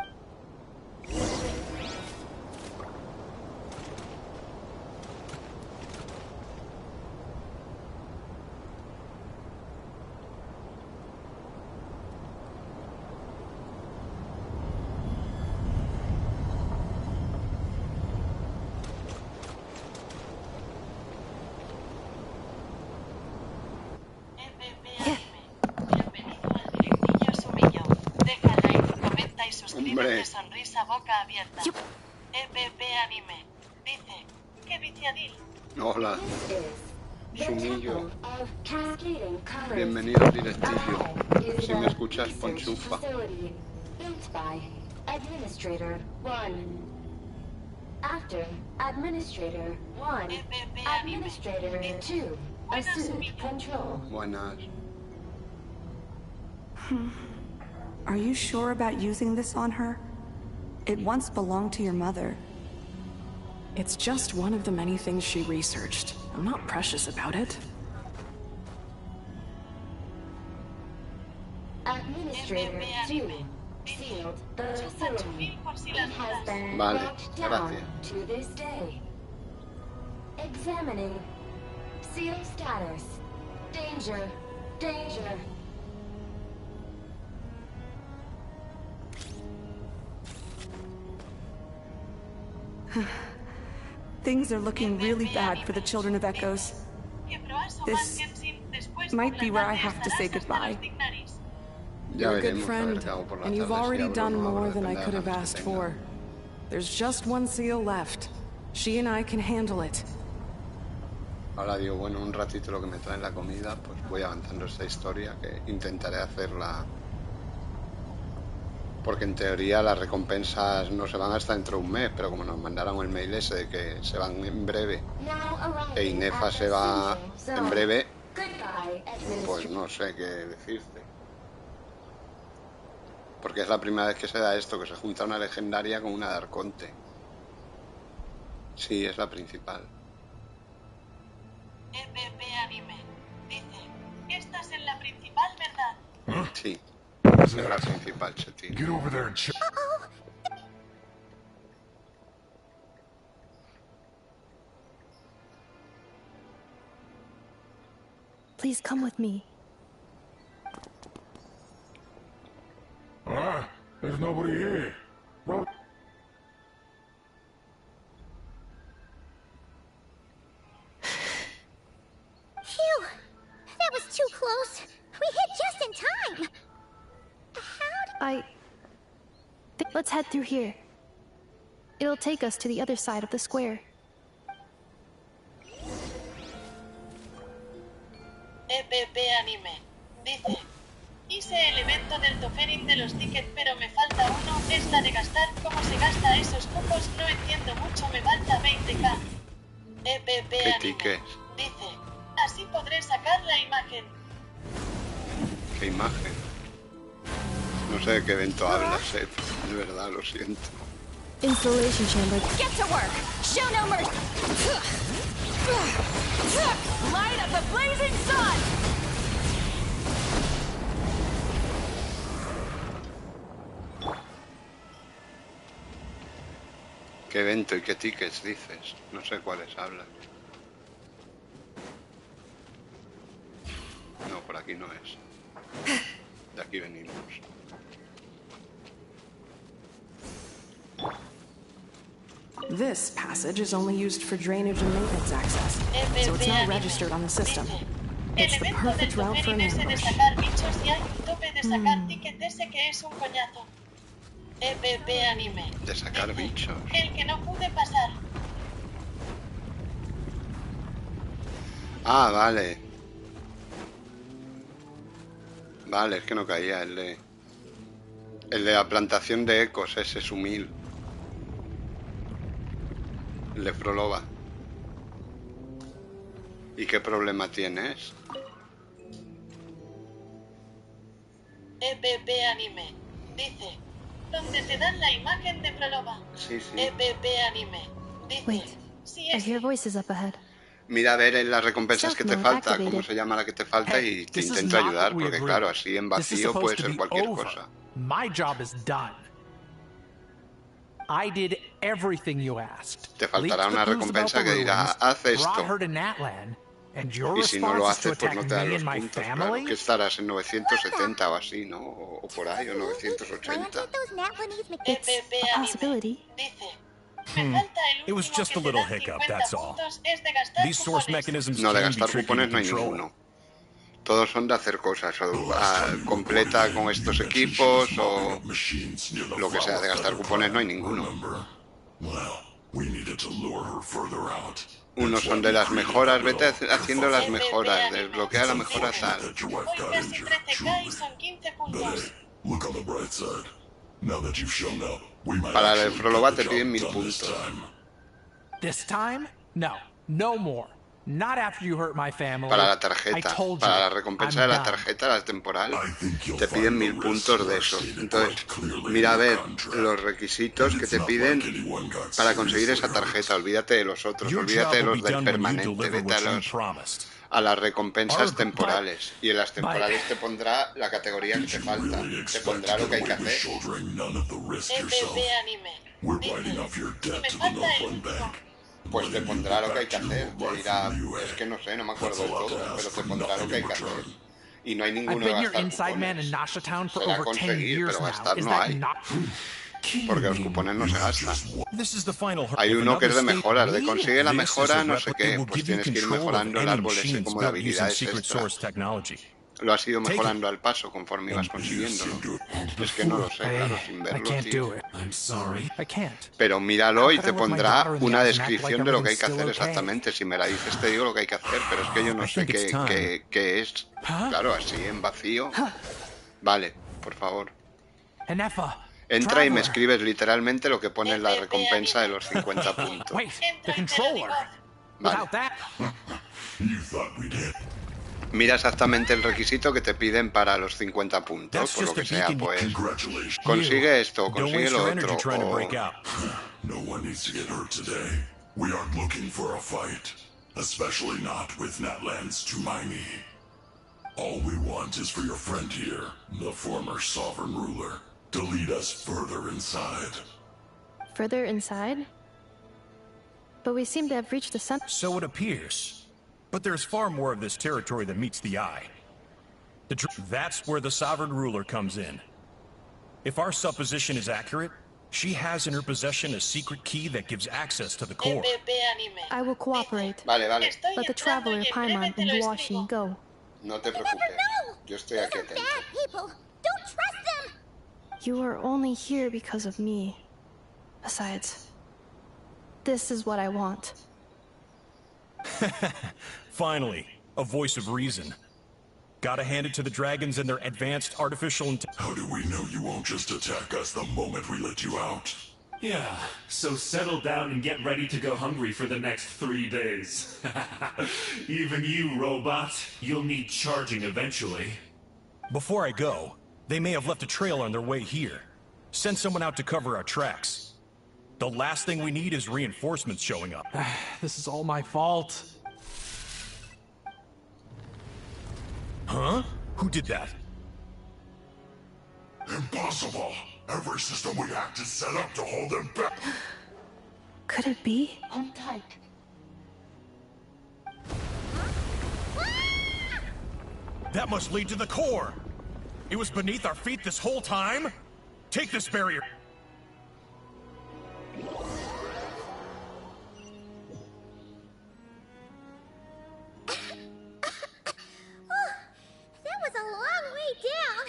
Hombre. Sonrisa boca abierta. EPP Anime. Dice, qué viciadil. Hola. Sumillo. Bienvenido al directillo. Si me escuchas, pon chufa. Built by Administrator 1. After Administrator 1. Administrator 2. Assume control. Buenas. Are you sure about using this on her? It once belonged to your mother. It's just one of the many things she researched. I'm not precious about it. Administrator 2. Sealed the facility. It has been Vale, locked down gracias. to this day. Examining. Seal status. Danger. Danger. Things are looking really bad for the children of Echoes. This might be where I have to say goodbye. Ya You're a good veremos, a ver friend, qué hago por la and you've tarde, si already abro o done no abro, more than I depende de could las have ganas que asked tenga. for. There's just one seal left. She and I can handle it. Ahora digo, bueno, un ratito lo que me traen la comida, pues voy avanzando esta historia, que intentaré hacerla. Porque en teoría las recompensas no se van hasta dentro de un mes, pero como nos mandaron el mail ese de que se van en breve, e Inefa se va en breve, pues no sé qué decirte. Porque es la primera vez que se da esto, que se junta una legendaria con una de Arconte. Sí, es la principal. EPP Anime dice que estás en la principal, ¿verdad? Sí, es la principal, Chetil. Get over there and check. Please come with me. There's nobody here. Well, Phew! That was too close. We hit just in time. Let's head through here. It'll take us to the other side of the square. EPP Anime dice: hice el evento del Tofering de los tickets, pero me falta uno. Es la de gastar. ¿Cómo se gasta esos cupos? No entiendo mucho. Me falta 20k. EPP ¿Qué Anime tickets? dice: así podré sacar la imagen. ¿Qué imagen? No sé de qué evento hablas, de verdad, lo siento. Installation chamber. Get to work! Show no mercy! Light up the blazing sun! ¿Qué evento y qué tickets dices? No sé cuáles hablan. No, por aquí no es. De aquí venimos. This passage is only used for drainage and maintenance access, so it's not registered on the system. El It's the evento del perfect route for an Tofering es de ambush. sacar bichos y hay un tope de sacar ticket ese que es un coñazo. EPP Anime De sacar bichos. el que no pude pasar. Ah, vale. Vale, es que no caía el de la plantación de ecos, ese es humil. El de Frolova. ¿Y qué problema tienes? EPP Anime dice: donde te dan la imagen de Proloba. Sí, sí. EPP Anime dice: Wait, si I es hear voices up ahead. Mira a ver en las recompensas que te Stealth mode falta, cómo activated. se llama la que te falta y te This is intento not ayudar, what we porque agreed. claro, así en This is vacío supposed puede to ser be cualquier over. cosa. My job is done. I did everything you asked. Te faltará Leaked una the clues about recompensa the que diga, ruins, haz brought esto. her to Natlan, and your Y si no lo response is to haces, pues attack no te dan me los and my puntos, claro. family? Que estarás en 970 o así, ¿no? O por ahí, o 980. EPP A possibility. dice: it was just a little hiccup, that's all. es de gastar These source cupones. mechanisms No, de can be gastar tricky to cupones no hay control. ninguno. Todos son de hacer cosas, o completa con estos equipos, o lo que sea, de gastar cupones no hay ninguno. Unos son de las mejoras, vete haciendo las mejoras, desbloquea la mejora tal. Hoy casi 13k y son 15 puntos. Para el Frolova te piden 1000 puntos. This time? No, no more. Not after you hurt my family. Para la I tarjeta, told para la you, recompensa I'm de la done. tarjeta, la temporal, te piden 1000 puntos de eso. Entonces, mira a ver los requisitos que te piden para conseguir esa tarjeta. Olvídate de los otros, olvídate de los del permanente, vete a las recompensas temporales. Y en las temporales te pondrá la categoría que te falta, te pondrá lo que hay que hacer. EPP Anime dice: si me falta el último. Pues te pondrá lo que hay que hacer, te dirá, es que no sé, no me acuerdo de todo, pero te pondrá lo que hay que hacer. Y no hay I've ninguno de been your gastar inside man cupones. in Nasha Town for Será over 10 conseguir, years pero now. gastar Is no that hay. not... porque los cupones no se gastan. This is the final. Hay uno que es de If another mejoras, de state consigue la this is mejora, a no sé replicate qué, will pues give you tienes que ir control of mejorando el any árbol ese machines como de built using habilidades secret extra. source technology. Lo has ido Take mejorando al paso conforme ibas consiguiéndolo. Es que no lo sé, claro, sin verlo, tío. Pero míralo y te pondrá una descripción de lo que hay que hacer exactamente. Si me la dices te digo lo que hay que hacer, pero es que yo no sé qué es. Claro, así en vacío. Vale, por favor. Entra y me escribes literalmente lo que pone en la recompensa de los 50 puntos. Vale. Mira exactamente el requisito que te piden para los 50 puntos, por lo que sea, pues consigue esto, consigue lo otro, No one needs to get hurt today. We aren't looking for a fight, especially not with Natlan's Tumaini. All we want is for your friend here, the former sovereign ruler, to lead us further inside. Further inside? But we seem to have reached the center. So it appears. But there's far more of this territory than meets the eye. That's where the sovereign ruler comes in. If our supposition is accurate, she has in her possession a secret key that gives access to the core. I will cooperate. Vale, vale. Let the traveler Paimon and Duoshi go. No te preocupes. Yo estoy aquí atento. Bad people. Don't trust them. You are only here because of me. Besides, this is what I want. Finally, a voice of reason. Gotta hand it to the dragons and their advanced artificial How do we know you won't just attack us the moment we let you out? Yeah, so settle down and get ready to go hungry for the next 3 days. Even you, robot, you'll need charging eventually. Before I go, they may have left a trail on their way here. Send someone out to cover our tracks. The last thing we need is reinforcements showing up. This is all my fault. Huh? Who did that? Impossible! Every system we hacked is set up to hold them back. Could it be? Hold tight. That must lead to the core! It was beneath our feet this whole time? Take this barrier! That was a long way down.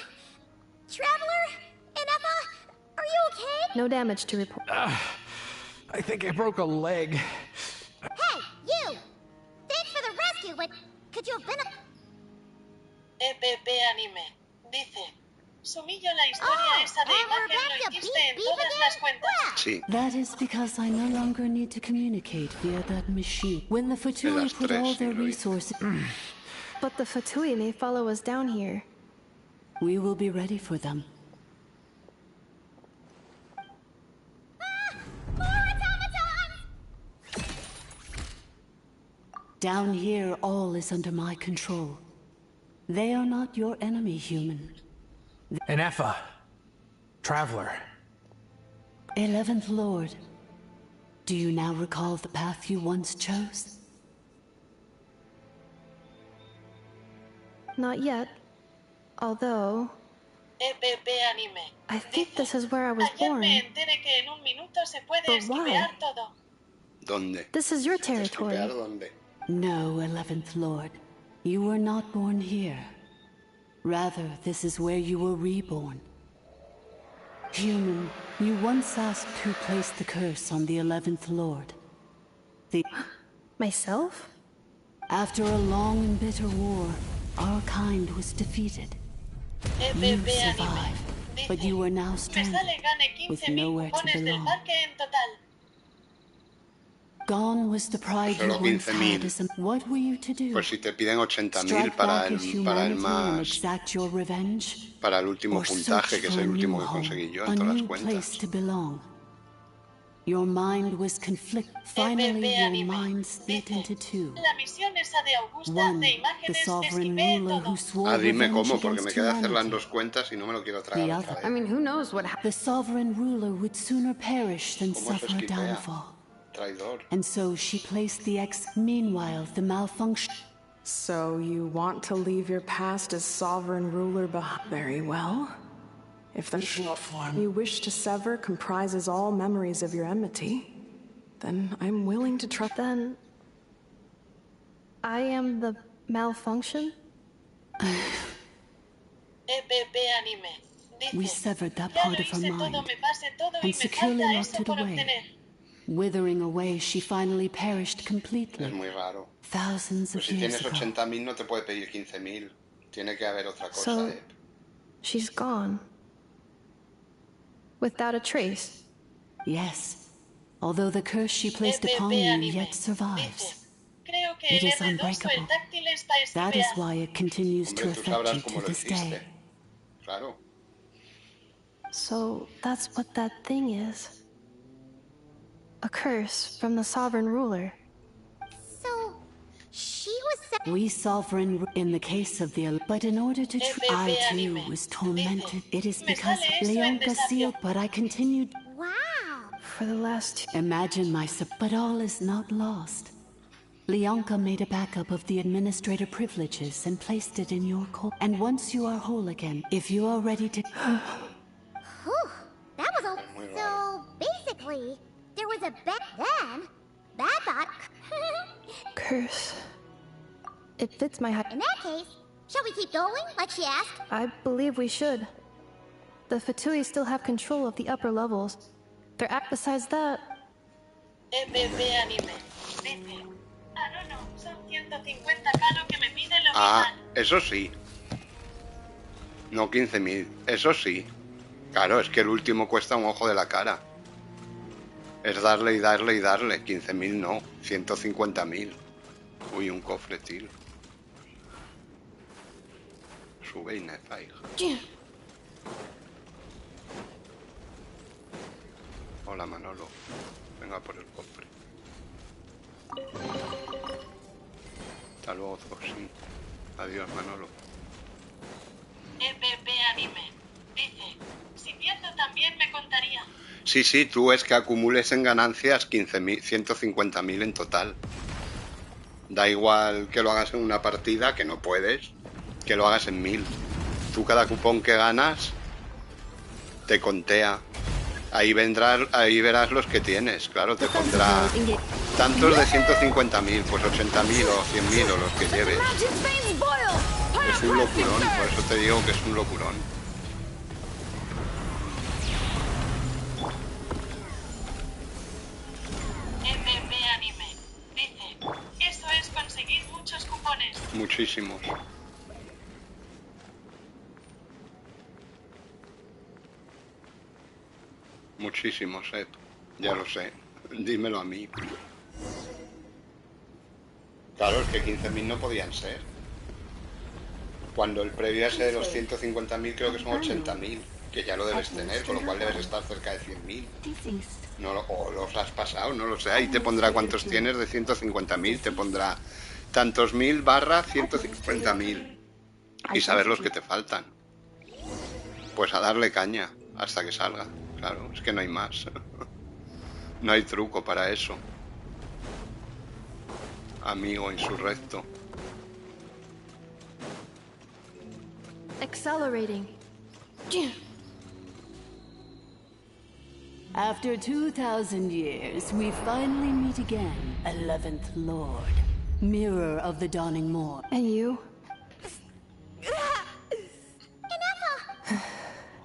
Traveler, Inefa, are you okay? No damage to report. I think I broke a leg. Hey, you! Thanks for the rescue, but could you have been a... EPP Anime dice: Sumillo la historia esa de imagen lo hiciste en todas las cuentas. Sí. That is because I no longer need to communicate via that machine. When the Fatui put all their resources... But the Fatui may follow us down here. We will be ready for them. Down here, all is under my control. They are not your enemy, human. Inefa. Traveler. 11th Lord. Do you now recall the path you once chose? Not yet. Although... EPP Anime. I think this is where I was Ayer born. me enteré que en un minuto se puede But why? esquipear todo. ¿Dónde? This is your territory. ¿Esquipear dónde? No, 11th Lord. You were not born here. Rather, this is where you were reborn. Human, you once asked who placed the curse on the 11th Lord. Myself? After a long and bitter war, our kind was defeated. You survived, but you are now stranded, with nowhere to belong. Gone was the pride you Solo once 15.000. had as a... What were you to do? Pues si te piden 80.000 Strike para back el, at para el humanity and más, exact your revenge? para el último Or puntaje, search que es for el a último new que home, conseguí yo a en todas las new cuentas. place to belong. Your mind was Finally, your mind split into two. La misión esa de Augusta One, de the imágenes sovereign esquivé ruler todo. who swore Ah, dime revenge cómo, porque me against queda hacerla en humanity. 2 cuentas y no me lo quiero The tragar other. otra vez. who knows what The sovereign ruler would sooner perish than ¿Cómo se suffer a esquipea? downfall. Traidor. And so she placed the Meanwhile, the malfunction... So you want to leave your past as sovereign ruler behind? Very well. If the form you wish to sever comprises all memories of your enmity, then I'm willing to trust. Then I am the malfunction? We severed that part of her mind and securely locked it away. Withering away, she finally perished completely. Es muy raro. Thousands Pues of si years tienes ago. 80.000 no te puede pedir 15.000. Tiene que haber otra cosa. So, she's gone. Without a trace. Yes. Although the curse she placed upon you yet survives. It is unbreakable. That is why it continues to affect you to this day. Claro. So, that's what that thing is. A curse from the sovereign ruler. So, she was... We sovereign in the case of the... But in order to... I too was tormented. It is because Leonka sealed, but I continued... Wow! For the last... Imagine myself, but all is not lost. Leonka made a backup of the administrator privileges and placed it in your core. And once you are whole again, if you are ready to... Whew, that was all... So, basically, there was a then... Bad thought. Curse. It fits my height. In that case, shall we keep going, like she asked? I believe we should. The Fatui still have control of the upper levels. Their act besides that... Ah, eso sí. No 15.000, eso sí. Claro, es que el último cuesta un ojo de la cara. Es darle y darle y darle. 15.000 no, 150.000. Uy, un cofre, tío. Sube y nefa, hija. Hola, Manolo. Venga por el cofre. Hasta luego, Zoxy. Adiós, Manolo. Anime. Dice, si pierdo también me contaría. Sí, sí, tú es que acumules en ganancias 15.000, 150.000 en total. Da igual que lo hagas en una partida, que no puedes, que lo hagas en 1.000. Tú cada cupón que ganas te contea. Ahí verás los que tienes, claro, te pondrá tantos de 150.000, pues 80.000 o 100.000 o los que lleves. Es un locurón, por eso te digo que es un locurón. Anime. Dice, eso es conseguir muchos cupones. Muchísimos. Muchísimos, ya lo sé. Dímelo a mí. Claro, es que 15.000 no podían ser. Cuando el previo ese de los 150.000 creo que son 80.000, que ya lo debes tener, con lo cual debes estar cerca de 100.000. No, o los has pasado, no lo sé. Ahí te pondrá cuántos tienes de 150.000, te pondrá tantos mil barra 150.000. Y saber los que te faltan. Pues a darle caña hasta que salga. Claro, es que no hay más. No hay truco para eso. Amigo insurrecto. Accelerating. After 2,000 years, we finally meet again, 11th Lord, Mirror of the Dawning Morn. And you?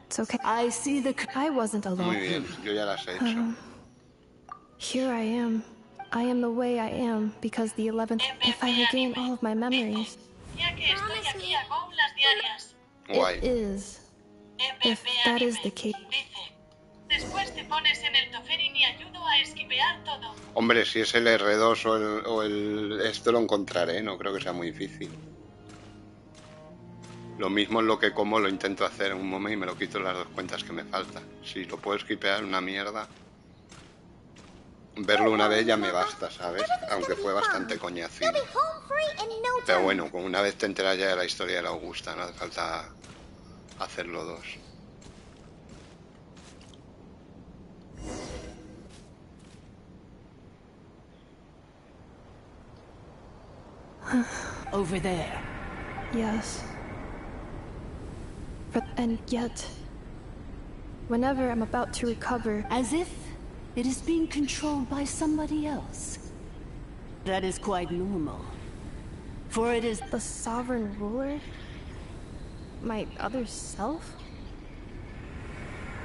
It's okay. I see the... I wasn't alone. Muy bien, yo ya las he hecho. Here I am. I am the way I am because the 11th... If I regain all of my memories... Ya que estoy aquí hago las diarias. Guay. It is. If that is the case... Después te pones en el Toferin y ayudo a esquipear todo. Hombre, si es el R2 o el... Esto lo encontraré, no creo que sea muy difícil. Lo mismo es lo que como lo intento hacer en un momento y me lo quito las 2 cuentas que me faltan. Si lo puedo esquipear una mierda. Verlo una vez ya me basta, ¿sabes? Aunque fue bastante coñacín. Pero bueno, con una vez te enteras ya de la historia de la Augusta, no hace falta hacerlo 2. Over there. Yes. And yet, Whenever I'm about to recover... As if it is being controlled by somebody else. That is quite normal. For it is the sovereign ruler? My other self?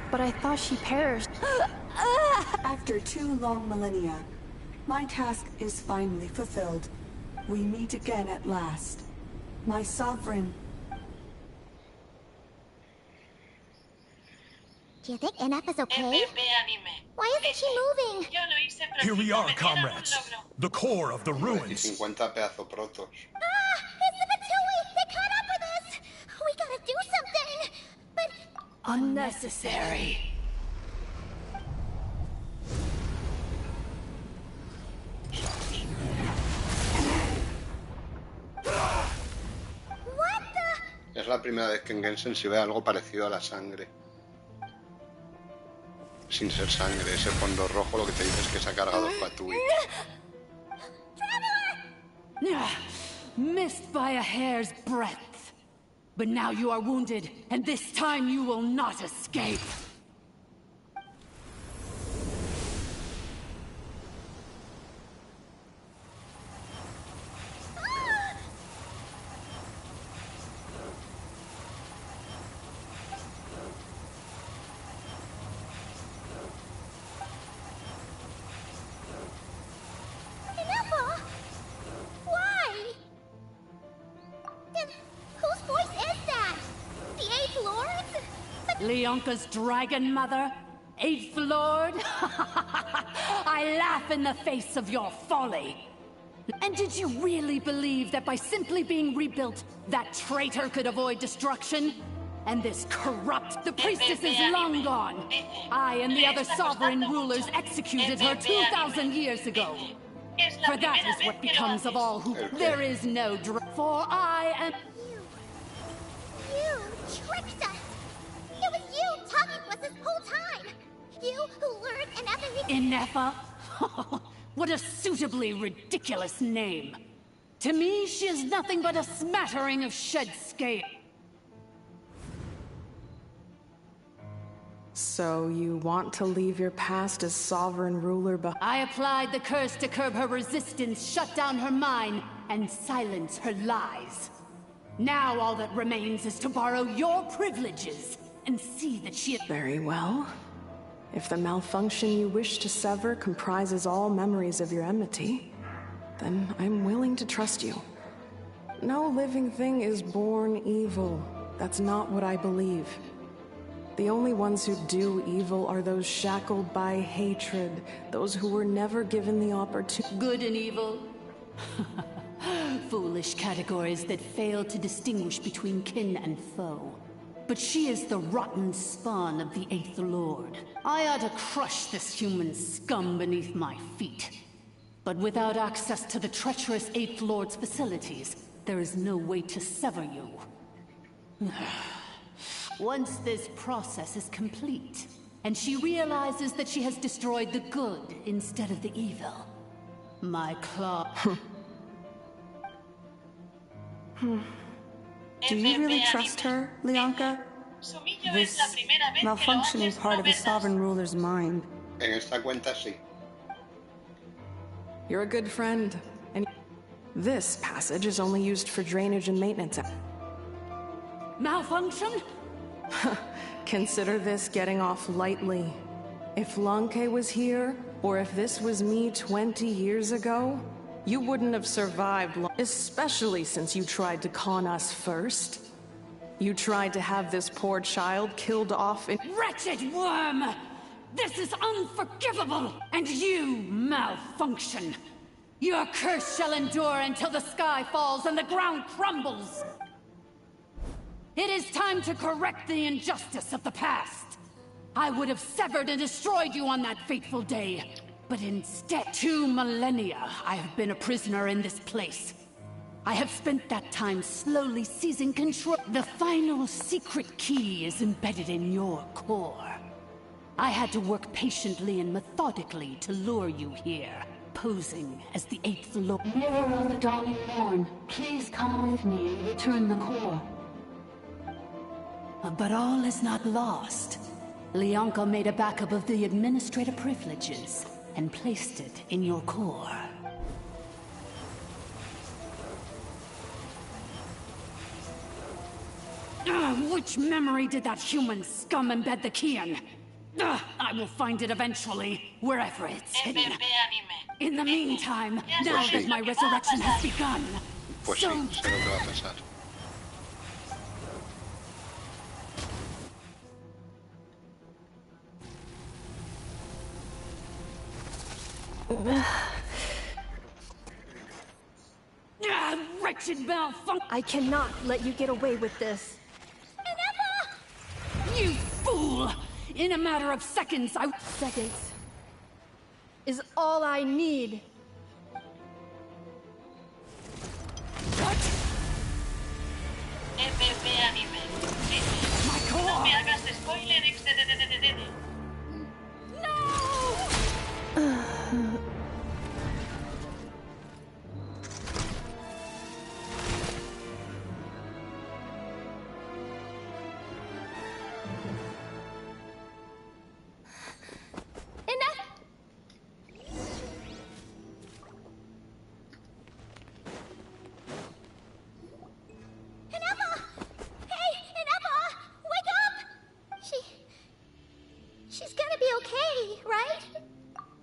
But I thought she perished. After 2 long millennia, my task is finally fulfilled. We meet again at last. My sovereign. Do you think NF is okay? Why isn't she moving? Here we are, comrades. The core of the ruins. 50 pedazos protos. It's the Patui! They caught up with us! We gotta do something! But... unnecessary. What the... Es la primera vez que en Genshin se ve algo parecido a la sangre. Sin ser sangre, ese fondo rojo lo que te dice es que se ha cargado el Patui. Missed by a hair's breadth. But now you are wounded, and this time you will not escape. Leonka's dragon mother? 8th Lord? I laugh in the face of your folly. And did you really believe that by simply being rebuilt, that traitor could avoid destruction? And this corrupt... The priestess is long gone. I and the other sovereign rulers executed her 2,000 years ago. For that is what becomes of all who... There is no... For I am... You tricked us! It was you talking to us this whole time! You who lured Inefa... Inefa? What a suitably ridiculous name. To me, she is nothing but a smattering of shed scale. So you want to leave your past as sovereign ruler behind? I applied the curse to curb her resistance, shut down her mind, and silence her lies. Now all that remains is to borrow your privileges and see that she... Very well. If the malfunction you wish to sever comprises all memories of your enmity, then I'm willing to trust you. No living thing is born evil. That's not what I believe. The only ones who do evil are those shackled by hatred, those who were never given the opportunity. Good and evil? Foolish categories that fail to distinguish between kin and foe. But she is the rotten spawn of the 8th Lord. I ought to crush this human scum beneath my feet. But without access to the treacherous 8th Lord's facilities, there is no way to sever you. Once this process is complete, and she realizes that she has destroyed the good instead of the evil, my claw... Do you really trust her, Leonka? This malfunction is part of a sovereign ruler's mind. En esta cuenta sí. You're a good friend. And this passage is only used for drainage and maintenance. Malfunction? Consider this getting off lightly. If Lanke was here, or if this was me 20 years ago, you wouldn't have survived long, especially since you tried to con us first. You tried to have this poor child killed off in— Wretched worm! This is unforgivable! And you, malfunction! Your curse shall endure until the sky falls and the ground crumbles! It is time to correct the injustice of the past! I would have severed and destroyed you on that fateful day, but instead, 2 millennia, I have been a prisoner in this place. I have spent that time slowly seizing control. The final secret key is embedded in your core. I had to work patiently and methodically to lure you here, posing as the 8th Lord. Mirror of the dawning morn, please come with me and return the core. But all is not lost. Leonka made a backup of the administrator privileges and placed it in your core. Which memory did that human scum embed the key in? I will find it eventually, wherever it's hidden. In the meantime, now that my resurrection has begun, Pues sí, sé lo que va a pasar. Wretched malfunction! I cannot let you get away with this. You fool! In a matter of seconds, Seconds is all I need. What? Anime. No me hagas spoilers de.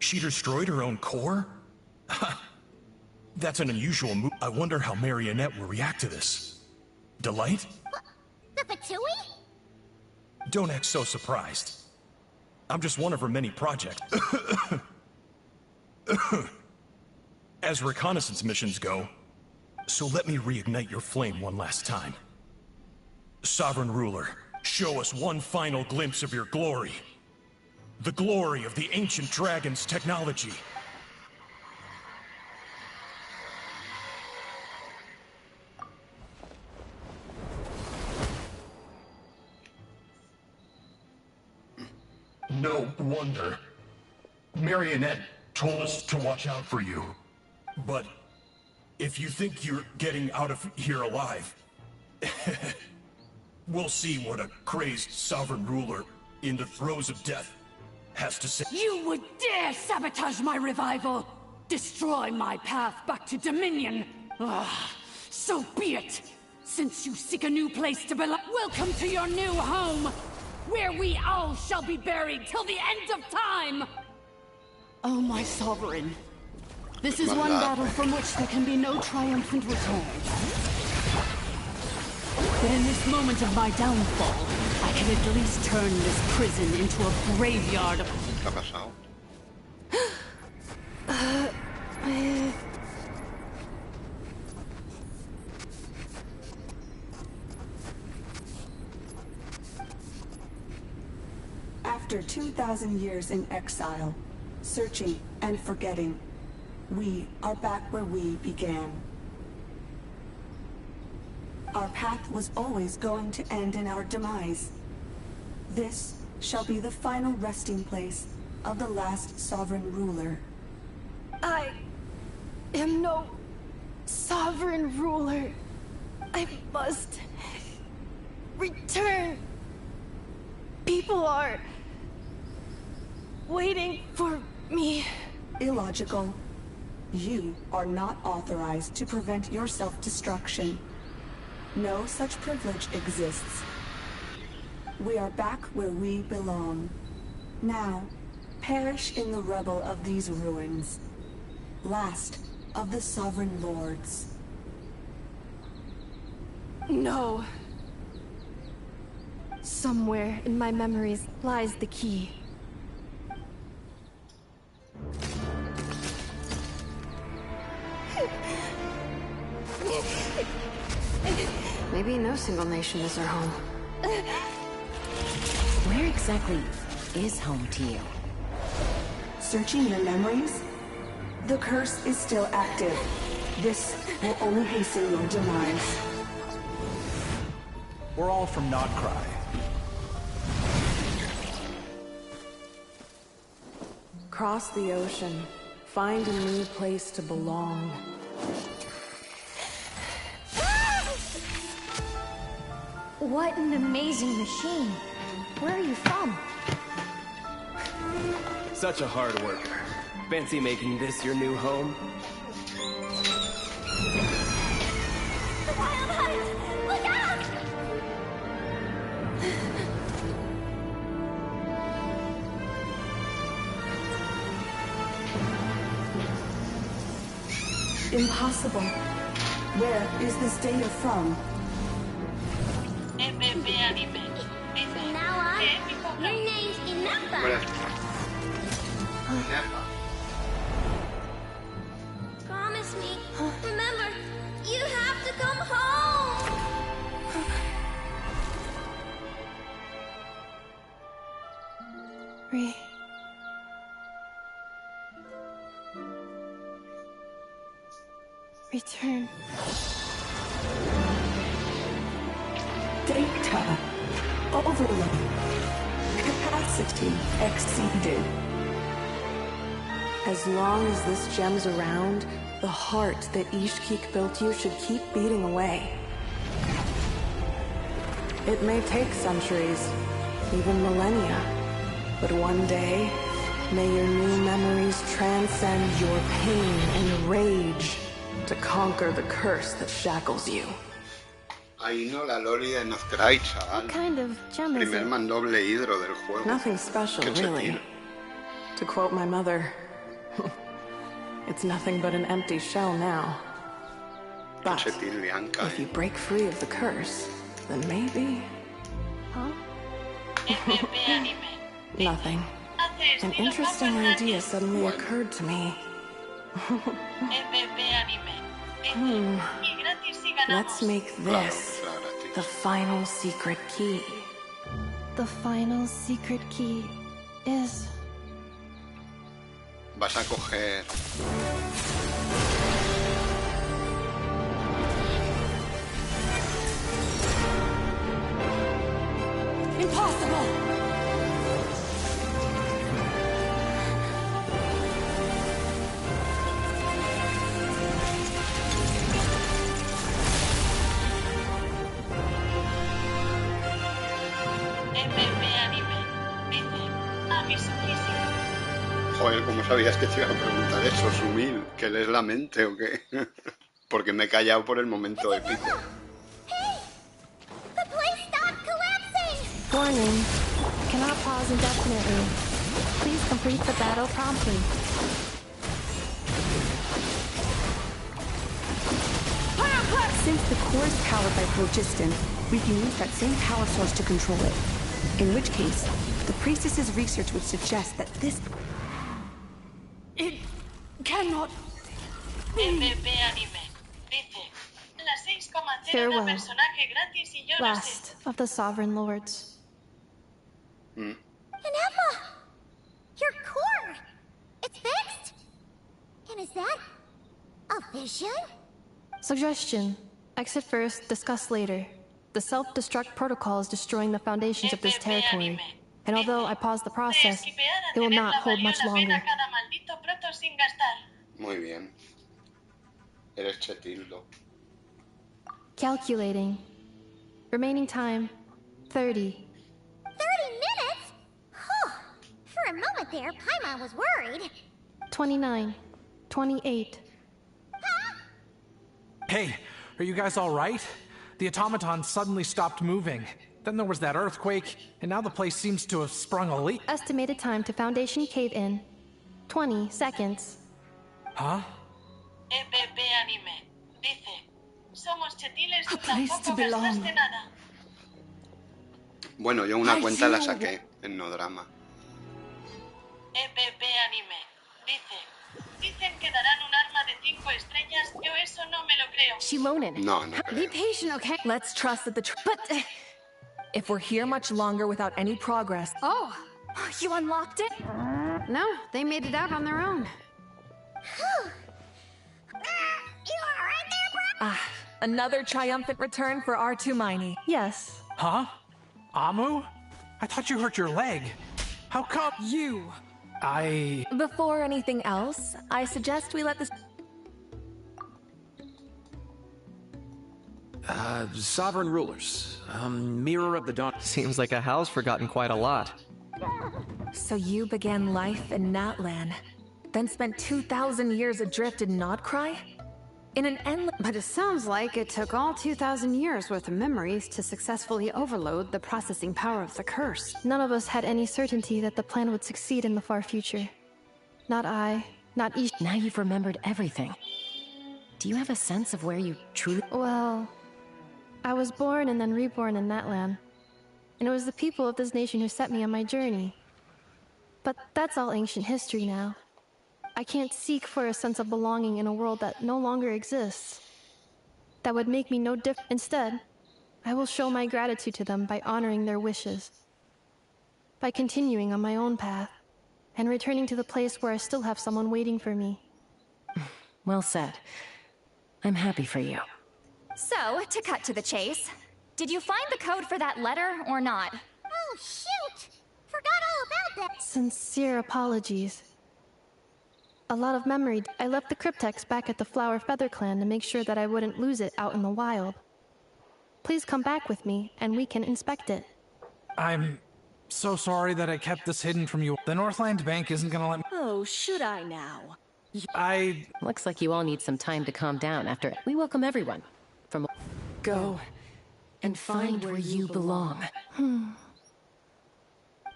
She destroyed her own core? That's an unusual move. I wonder how Marionette will react to this. Delight? The Patui? Don't act so surprised. I'm just one of her many projects. As reconnaissance missions go, so let me reignite your flame one last time. Sovereign Ruler, show us one final glimpse of your glory. The glory of the ancient dragon's technology. No wonder. Marionette told us to watch out for you. But if you think you're getting out of here alive, we'll see what a crazed sovereign ruler in the throes of death has to say. You would dare sabotage my revival! Destroy my path back to Dominion! So be it! Since you seek a new place to belong, welcome to your new home! Where we all shall be buried till the end of time! Oh, my sovereign. This is one battle from which there can be no triumphant return. But in this moment of my downfall, I can at least turn this prison into a graveyard of... ¿Qué ha pasado? After 2,000 years in exile, searching and forgetting, we are back where we began. Our path was always going to end in our demise. This shall be the final resting place of the last sovereign ruler. I am no sovereign ruler. I must return. People are waiting for me. Illogical. You are not authorized to prevent your self-destruction. No such privilege exists. We are back where we belong. Now, perish in the rubble of these ruins. Last of the sovereign lords. No. Somewhere in my memories lies the key. Maybe no single nation is our home. Where exactly is home to you? Searching your memories? The curse is still active. This will only hasten your demise. We're all from Nodcry. Cross the ocean. Find a new place to belong. What an amazing machine. Where are you from? Such a hard worker. Fancy making this your new home? The Wild Hunt! Look out! Impossible. Where is this data from? From now on, your name's Inapa. Promise me. Remember, you have to come home. Return. Data. Overload. Capacity exceeded. As long as this gem's around, the heart that Ishkik built you should keep beating away. It may take centuries, even millennia, but one day, may your new memories transcend your pain and rage to conquer the curse that shackles you. Ahí no, la Loli de Nozcray, chaval. What kind of gem is Primer it? mandoble hidro del juego. Nothing special, really. To quote my mother, it's nothing but an empty shell now. But Chetil Bianca. if you break free of the curse, then maybe... Huh? Nothing. An interesting idea suddenly occurred to me. Let's make this the final secret key. The final secret key is... Vas a coger... Impossible! Joder, ¿cómo sabías que te iba a preguntar eso, Sumil? ¿Que lees la mente o qué? Porque me he callado por el momento épico. The place stopped collapsing! Warning. Cannot pause indefinitely. Please complete the battle promptly. Since the core is powered by phlogiston, we can use that same power source to control it. In which case, the priestess's research would suggest that this... It cannot be. Farewell. Last of the Sovereign Lords. Inapa! Your core! It's fixed! And is that a vision? Suggestion. Exit first, discuss later. The self-destruct protocol is destroying the foundations of this territory. And although I paused the process, it will not hold much longer. Muy bien. Eres Chetildo. Calculating. Remaining time, 30. 30 minutes? Whew. For a moment there, Paimon was worried. 29. 28. Hey, are you guys all right? The automaton suddenly stopped moving. Then there was that earthquake, and now the place seems to have sprung a leak. Estimated time to Foundation cave-in, 20 seconds. Huh? A place to belong. Bueno, yo una cuenta la saqué en no drama. Dicen que darán un arma de 5 estrellas. Yo eso no me lo creo. Shilonen. No, no Be creo. patient, okay? Let's trust that but if we're here much longer without any progress... Oh! You unlocked it? No, they made it out on their own. You alright there, bro? Another triumphant return for R2 Miney. Yes. Huh? Amu? I thought you hurt your leg. How come? You! Before anything else, I suggest we let this... Sovereign rulers. Mirror of the Dawn. Seems like a house forgotten quite a lot. So you began life in Natlan, then spent 2,000 years adrift in Nodcry? In an endless... But it sounds like it took all 2,000 years worth of memories to successfully overload the processing power of the curse. None of us had any certainty that the plan would succeed in the far future. Not I, not Ish. Now you've remembered everything. Do you have a sense of where you truly... Well, I was born and then reborn in Natlan. And it was the people of this nation who set me on my journey. But that's all ancient history now. I can't seek for a sense of belonging in a world that no longer exists. That would make me no different. Instead, I will show my gratitude to them by honoring their wishes. By continuing on my own path, and returning to the place where I still have someone waiting for me. Well said. I'm happy for you. So, to cut to the chase, did you find the code for that letter or not? Oh, shoot! Forgot all about that. Sincere apologies. A lot of memory. I left the cryptex back at the Flower Feather Clan to make sure that I wouldn't lose it out in the wild. Please come back with me, and we can inspect it. I'm so sorry that I kept this hidden from you. The Northland Bank isn't gonna let me... Oh, should I now? Looks like you all need some time to calm down after... We welcome everyone. From... Go and find where you belong.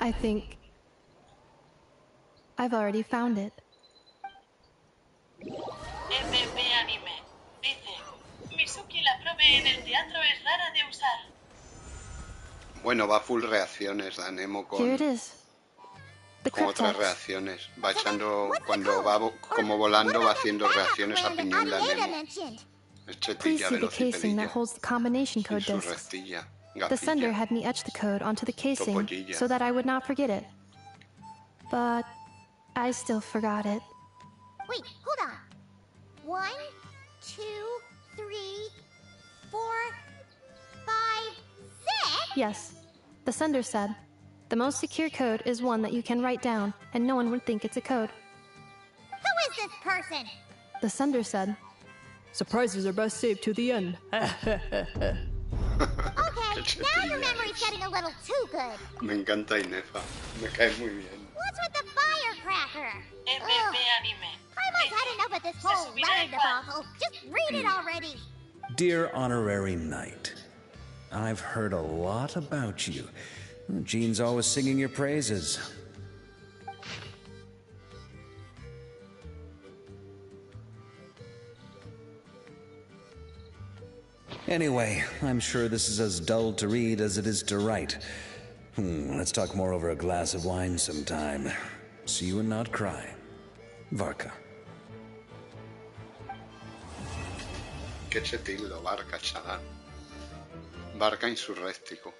I think... I've already found it. FP Anime. Dice, Mizuki la prove en el teatro es rara de usar. Bueno, va full reacciones, Danemo con... Here it is. Con otras reacciones. Va echando... Cuando va como volando va haciendo reacciones a piñón Danemo. Es Chetil, Please see the casing that holds the combination code discs. The sender had me etch the code onto the casing so that I would not forget it. But I still forgot it. Wait, hold on. 1, 2, 3, 4, 5, 6? Yes. The sender said, the most secure code is one that you can write down, and no one would think it's a code. Who is this person? The sender said, surprises are best saved to the end. Okay, now your memory's getting a little too good. Me encanta Inefa. Me cae muy bien. What's with the firecracker? FP Anime. I must had enough of this whole letter debacle. Just read it already. Dear Honorary Knight, I've heard a lot about you. Jean's always singing your praises. Anyway, I'm sure this is as dull to read as it is to write. Let's talk more over a glass of wine sometime. See you and not cry. Varka. Que Chetil lo Varka, chaval. Varka insurréctico.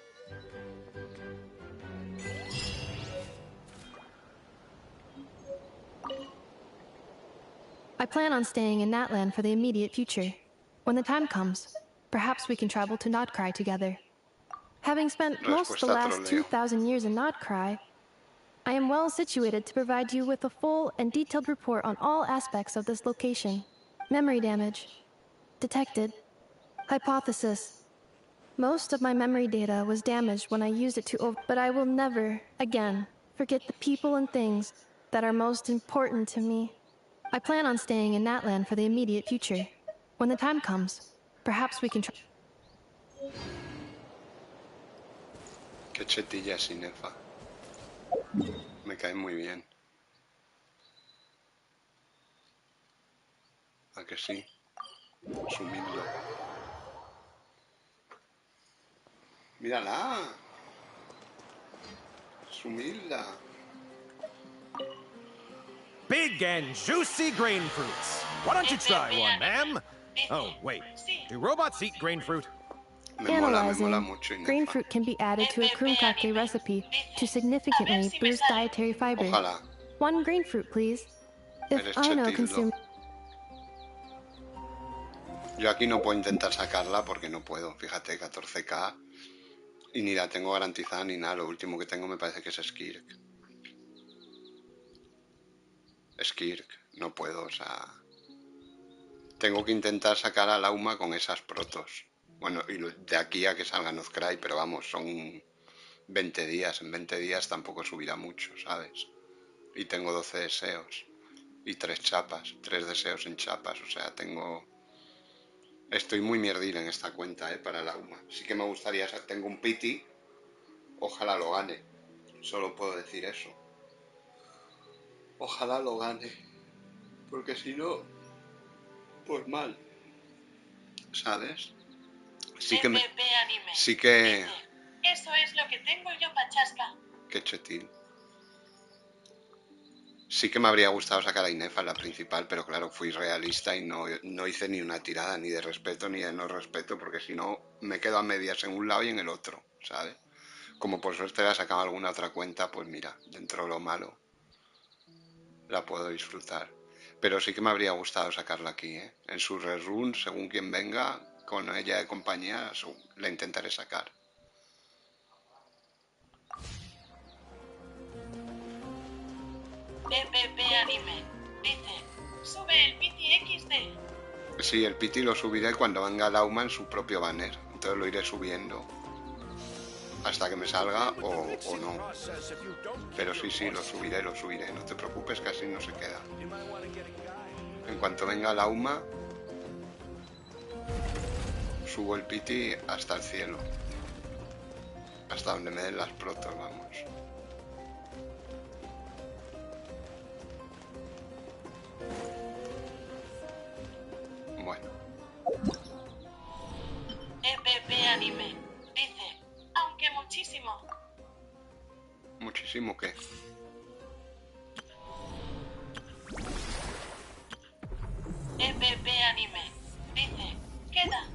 I plan on staying in Natlan for the immediate future. When the time comes, perhaps we can travel to Nodcry together. Having spent most of the last 2,000 years in Nodcry, I am well situated to provide you with a full and detailed report on all aspects of this location. Memory damage. Detected. Hypothesis. Most of my memory data was damaged when I used it to but I will never, again, forget the people and things that are most important to me. I plan on staying in Natlan for the immediate future. When the time comes, perhaps we can try... Que chetilla es Inefa. Me cae muy bien. ¿A que sí? Es humilde. Mírala. Es humilde. Big and juicy grain fruits. Why don't you try one, ma'am? Oh, wait. Do robots eat grain fruit? Analyzing. Grain fruit can be added to a krumkake recipe to significantly boost dietary fiber. Ojalá. One grain fruit, please. If I know consume... Yo aquí no puedo intentar sacarla porque no puedo. Fíjate, 14k. Y ni la tengo garantizada ni nada. Lo último que tengo me parece que es Skirk. Skirk. No puedo, o sea... Tengo que intentar sacar a Lauma con esas protos. Bueno, y de aquí a que salga Nozcray, pero vamos, son 20 días. En 20 días tampoco subirá mucho, ¿sabes? Y tengo 12 deseos. Y 3 chapas. 3 deseos en chapas. O sea, estoy muy mierdil en esta cuenta, para el Auma. Sí que me gustaría... Tengo un pity. Ojalá lo gane. Solo puedo decir eso. Ojalá lo gane. Porque si no... Pues mal. ¿Sabes? Sí que Anime. Sí que... Eso es lo que tengo yo, pachasca. Que Chetil. Sí que me habría gustado sacar a Inefa en la principal, pero claro, fui realista y no hice ni una tirada, ni de respeto ni de no respeto, porque si no me quedo a medias en un lado y en el otro, ¿sabes? Como por suerte la sacaba alguna otra cuenta, pues mira, dentro de lo malo la puedo disfrutar. Pero sí que me habría gustado sacarla aquí, ¿eh? En su rerun, según quien venga, con ella de compañía, la intentaré sacar. Anime. Dice, sube el Pity XD. Sí, el Pity lo subiré cuando venga el Auma en su propio banner. Entonces lo iré subiendo hasta que me salga o no. Pero sí, lo subiré. No te preocupes, que así no se queda. En cuanto venga el Auma, subo el Pity hasta el cielo. Hasta donde me den las protos, vamos. Bueno. Anime. Dice, aunque muchísimo. ¿Muchísimo qué? Anime. Dice, queda.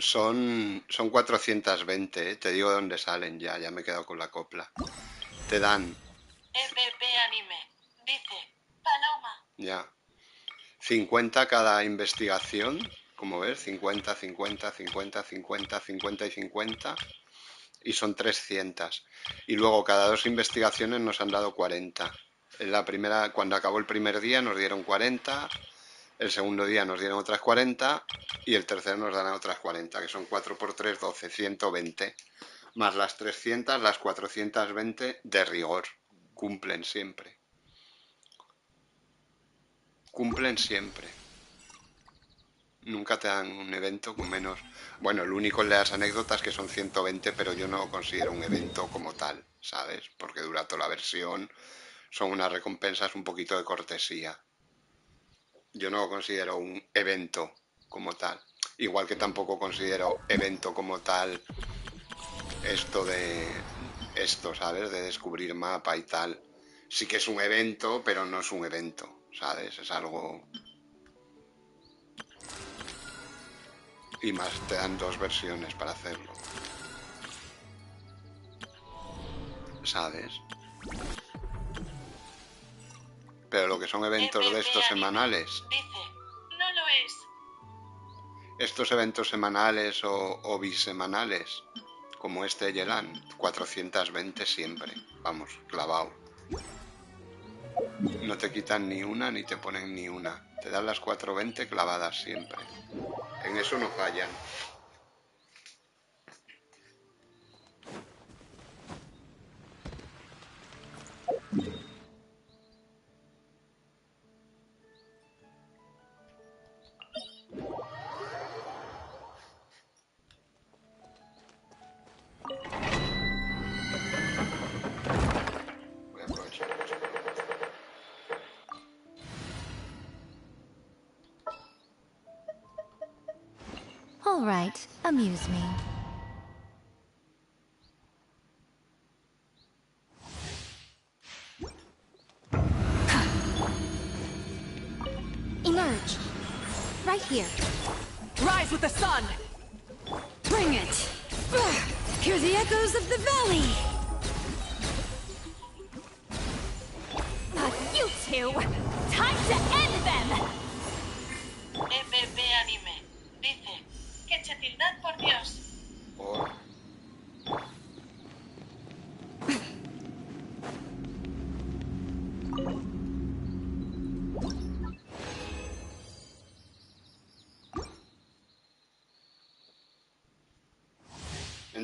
Son 420, ¿eh? Te digo de dónde salen ya me he quedado con la copla. Te dan... Anime. Dice, paloma. Ya. 50 cada investigación, como ves, 50, 50, 50, 50, 50 y 50. Y son 300. Y luego cada 2 investigaciones nos han dado 40. En la primera, cuando acabó el primer día nos dieron 40. El segundo día nos dieron otras 40 y el tercero nos dan otras 40, que son 4 por 3, 12, 120. Más las 300, las 420 de rigor. Cumplen siempre. Cumplen siempre. Nunca te dan un evento con menos... Bueno, el único de las anécdotas que son 120, pero yo no lo considero un evento como tal, ¿sabes? Porque dura toda la versión. Son unas recompensas un poquito de cortesía. Yo no lo considero un evento como tal. Igual que tampoco considero evento como tal esto, ¿sabes? De descubrir mapa y tal. Sí que es un evento, pero no es un evento, ¿sabes? Es algo... Y más, te dan 2 versiones para hacerlo. ¿Sabes? Pero lo que son eventos de estos semanales... No lo es. Estos eventos semanales o bisemanales, como este Yelan, 420 siempre. Vamos, clavado. No te quitan ni una ni te ponen ni una. Te dan las 420 clavadas siempre. En eso no fallan. Voy a aprovechar mucho. All right, amuse me. Emerge. Right here. Rise with the sun! Bring it! Hear the echoes of the valley! You two! Time to end them! Anime. Dice, que Chetildad por Dios.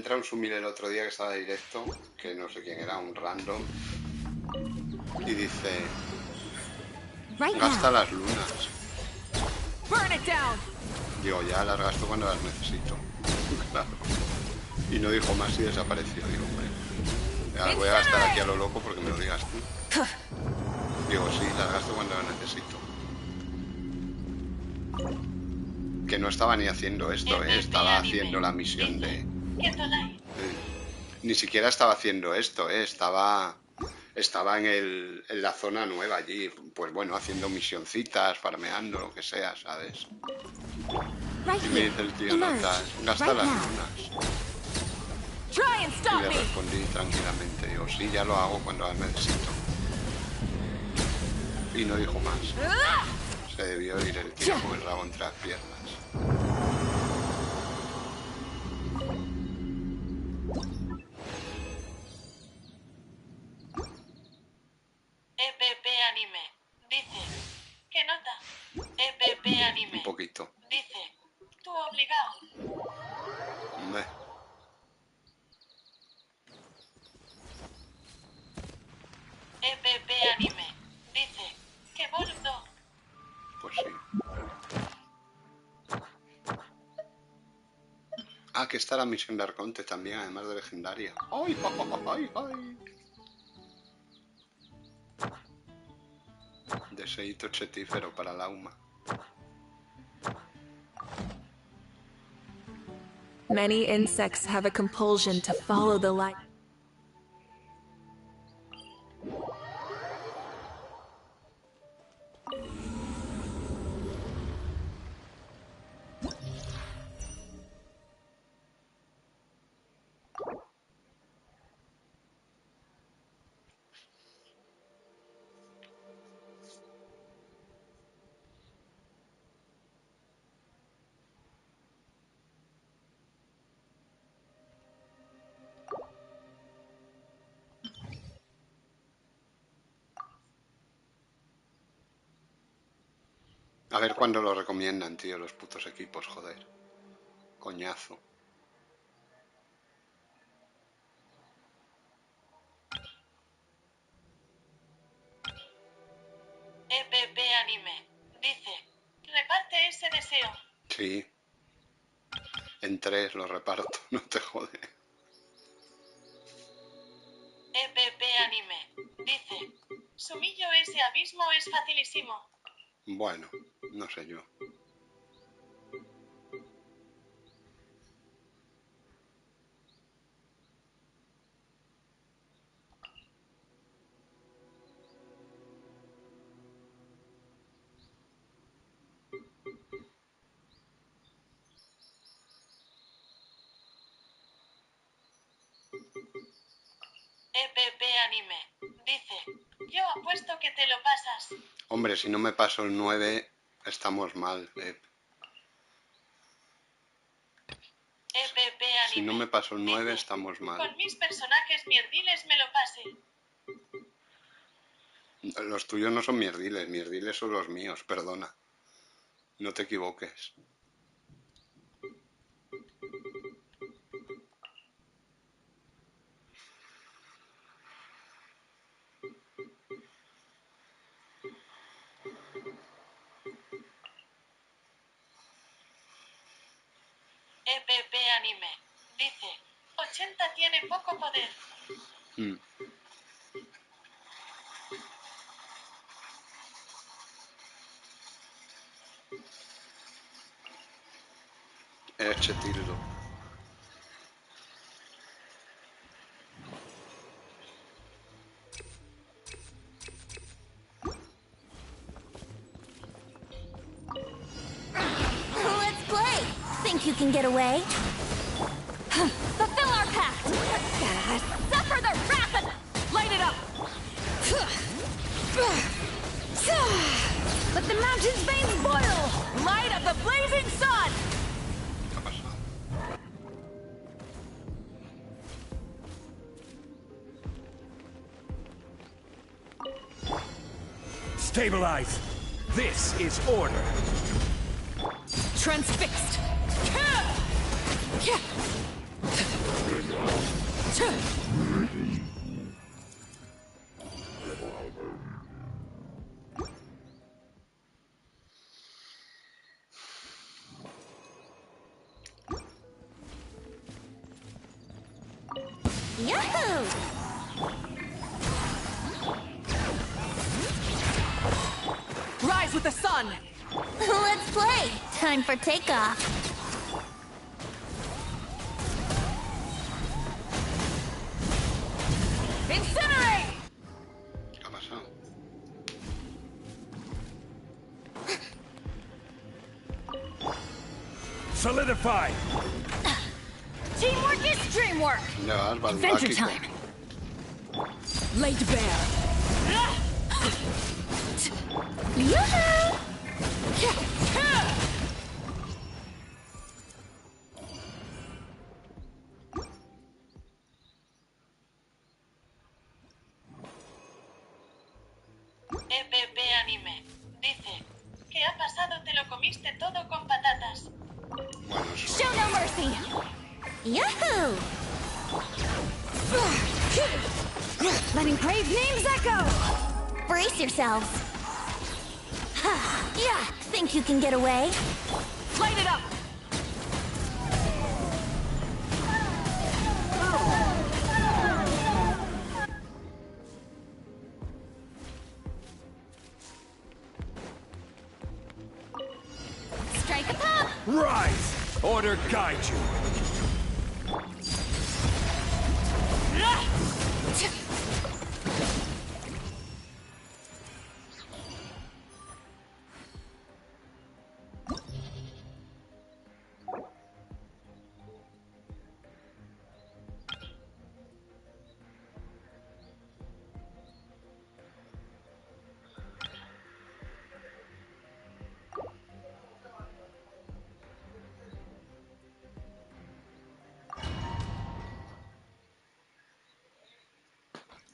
entra un sumil el otro día que estaba directo, que no sé quién era, un random, y dice, gasta las lunas. Digo, ya las gasto cuando las necesito. Claro. Y no dijo más y desapareció. Digo, hombre, ya las voy a gastar aquí a lo loco porque me lo digas tú. Digo, sí, las gasto cuando las necesito. Que no estaba ni haciendo esto, estaba haciendo la misión de... Ni siquiera estaba haciendo esto, estaba en la zona nueva allí, pues bueno, haciendo misioncitas, farmeando, lo que sea, ¿sabes? Y me dice el tío, no tal, gasta las lunas. Y le respondí tranquilamente, digo, sí, ya lo hago cuando las necesito. Y no dijo más. Se debió ir el tío con el rabo entre las piernas. EPP Anime dice, ¿qué nota? EPP Anime un poquito. dice, tú obligado. Hombre. EPP Anime dice, que boludo. Pues sí. Ah, que está la misión de Arconte también, además de legendaria. ¡Ay, ay, ay! Deseito chetífero para la UMA. Many insects have a compulsion to follow the light. A ver cuándo lo recomiendan, tío, los putos equipos, joder. Coñazo. EPP Anime dice, reparte ese deseo. Sí. En 3 lo reparto, no te jode. EPP Anime dice, sumillo ese abismo es facilísimo. Bueno, no sé yo. EPP Anime dice, yo apuesto que te lo pasas. Hombre, si no me paso el 9, estamos mal, EPP Anime Si no me paso el 9, dice, estamos mal. con mis personajes mierdiles me lo pase. Los tuyos no son mierdiles son los míos, perdona. No te equivoques. EPP Anime dice, 80 tiene poco poder. Eres Chetildo. Let's play! Think you can get away? Fulfill our pact! Suffer the wrath of... Light it up! Let the mountain's veins boil! Light of the blazing sun! Stabilize! This is order! Transfixed! Yahoo! Rise with the sun! Let's play! Time for takeoff. Incinerate! ¿Qué ha pasado? Solidify! Teamwork is dreamwork! Ya vas, Adventure Valváquico. time! Laid bare! Yoo-hoo! EPP Anime. Dice, ¿qué ha pasado? Te lo comiste todo con patatas. Show no mercy! Yahoo! Letting brave names echo! Brace yourselves. Yeah, think you can get away? Light it up! Strike a pop! Rise! Order guide you.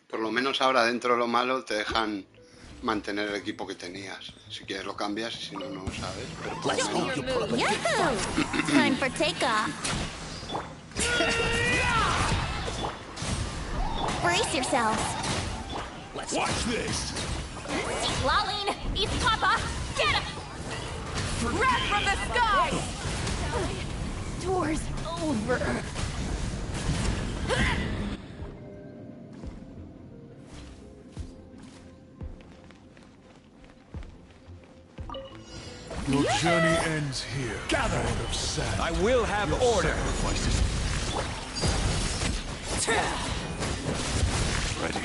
Por lo menos ahora dentro de lo malo te dejan mantener el equipo que tenías. Si quieres lo cambias y si no, no lo sabes. Pero por lo menos... Yahoo! Time for takeoff. Brace yourselves. Watch this! Lolling! East Papa! Get him! Red from the sky! Doors over. Your journey ends here. Gather! Of sand. I will have order. Sacrifices. Ready.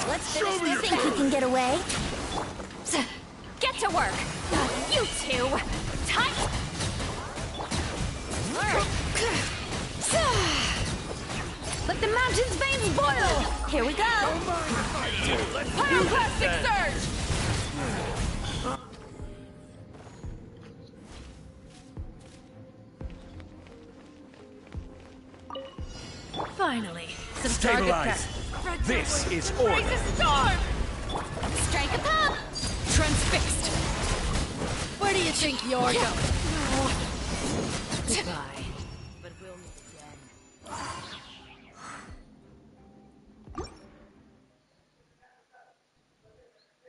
Let's finish this. Think you can get away? Get to work! You two! Tight! Let the mountain's veins boil! Here we go! Pyroclastic surge! Finally, some target Stabilize. practice. This is order. Raise a storm! Strike a pop! Transfixed! Where do you think you're going? Goodbye. But we'll meet again.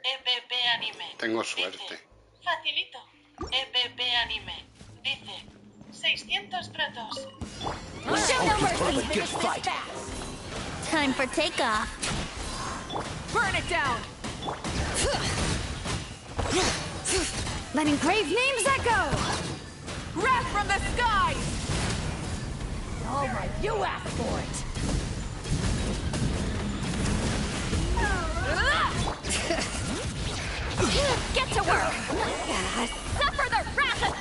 EPP Anime. Tengo suerte. Dice, facilito. EPP Anime. Dice, 600 protos. Show no mercy! Finish this fast! Time for takeoff. Burn it down! Letting brave names echo! Wrath from the skies! All right, you asked for it! Get to work! Suffer the wrath of...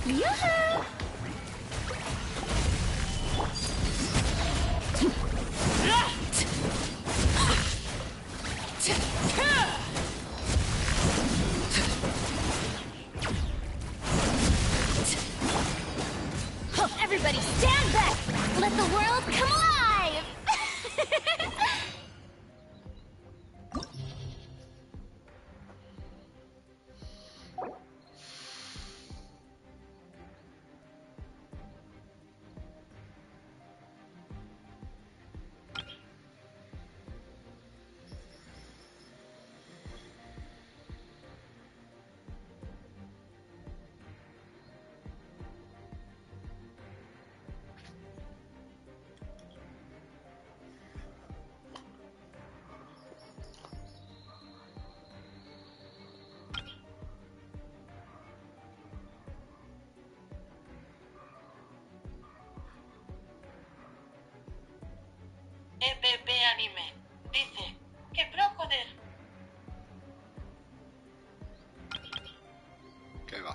Yoo-hoo! Everybody stand back! Let the world come alive! EPP Anime. Dice, ¡qué pro, joder! ¿Qué va?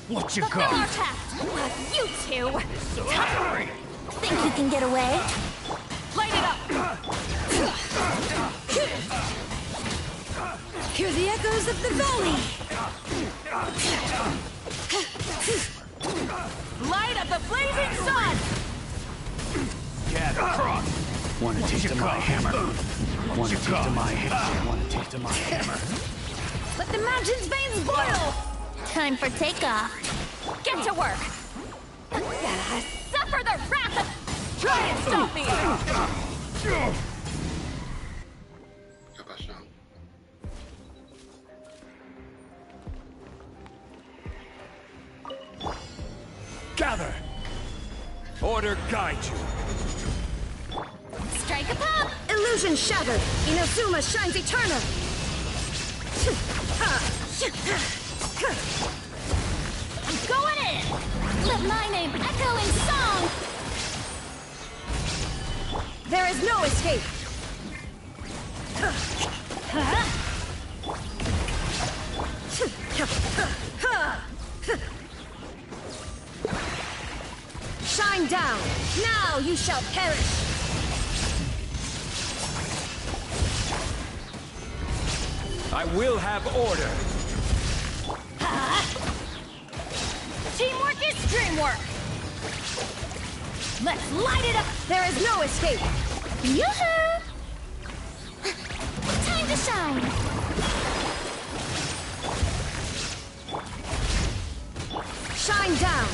What you got? Fulfill our task! You two! Think you can get away? Light it up! Hear the echoes of the valley! Light of the blazing sun! Gather, cross! Want a taste of my hammer? Want a taste of my hammer? Want a taste of my hammer? Let the mountain's veins boil! Time for takeoff. Get to work! Suffer the wrath of... Try and stop me! ¿Qué ha pasado? Gather! Order guide you. Strike a pop! Illusion shattered! Inazuma shines eternal! I'm going in! Let my name echo in song! There is no escape! Shine down! Now you shall perish! I will have order. Teamwork is dreamwork! Let's light it up! There is no escape! Yoo-hoo! Time to shine! Shine down!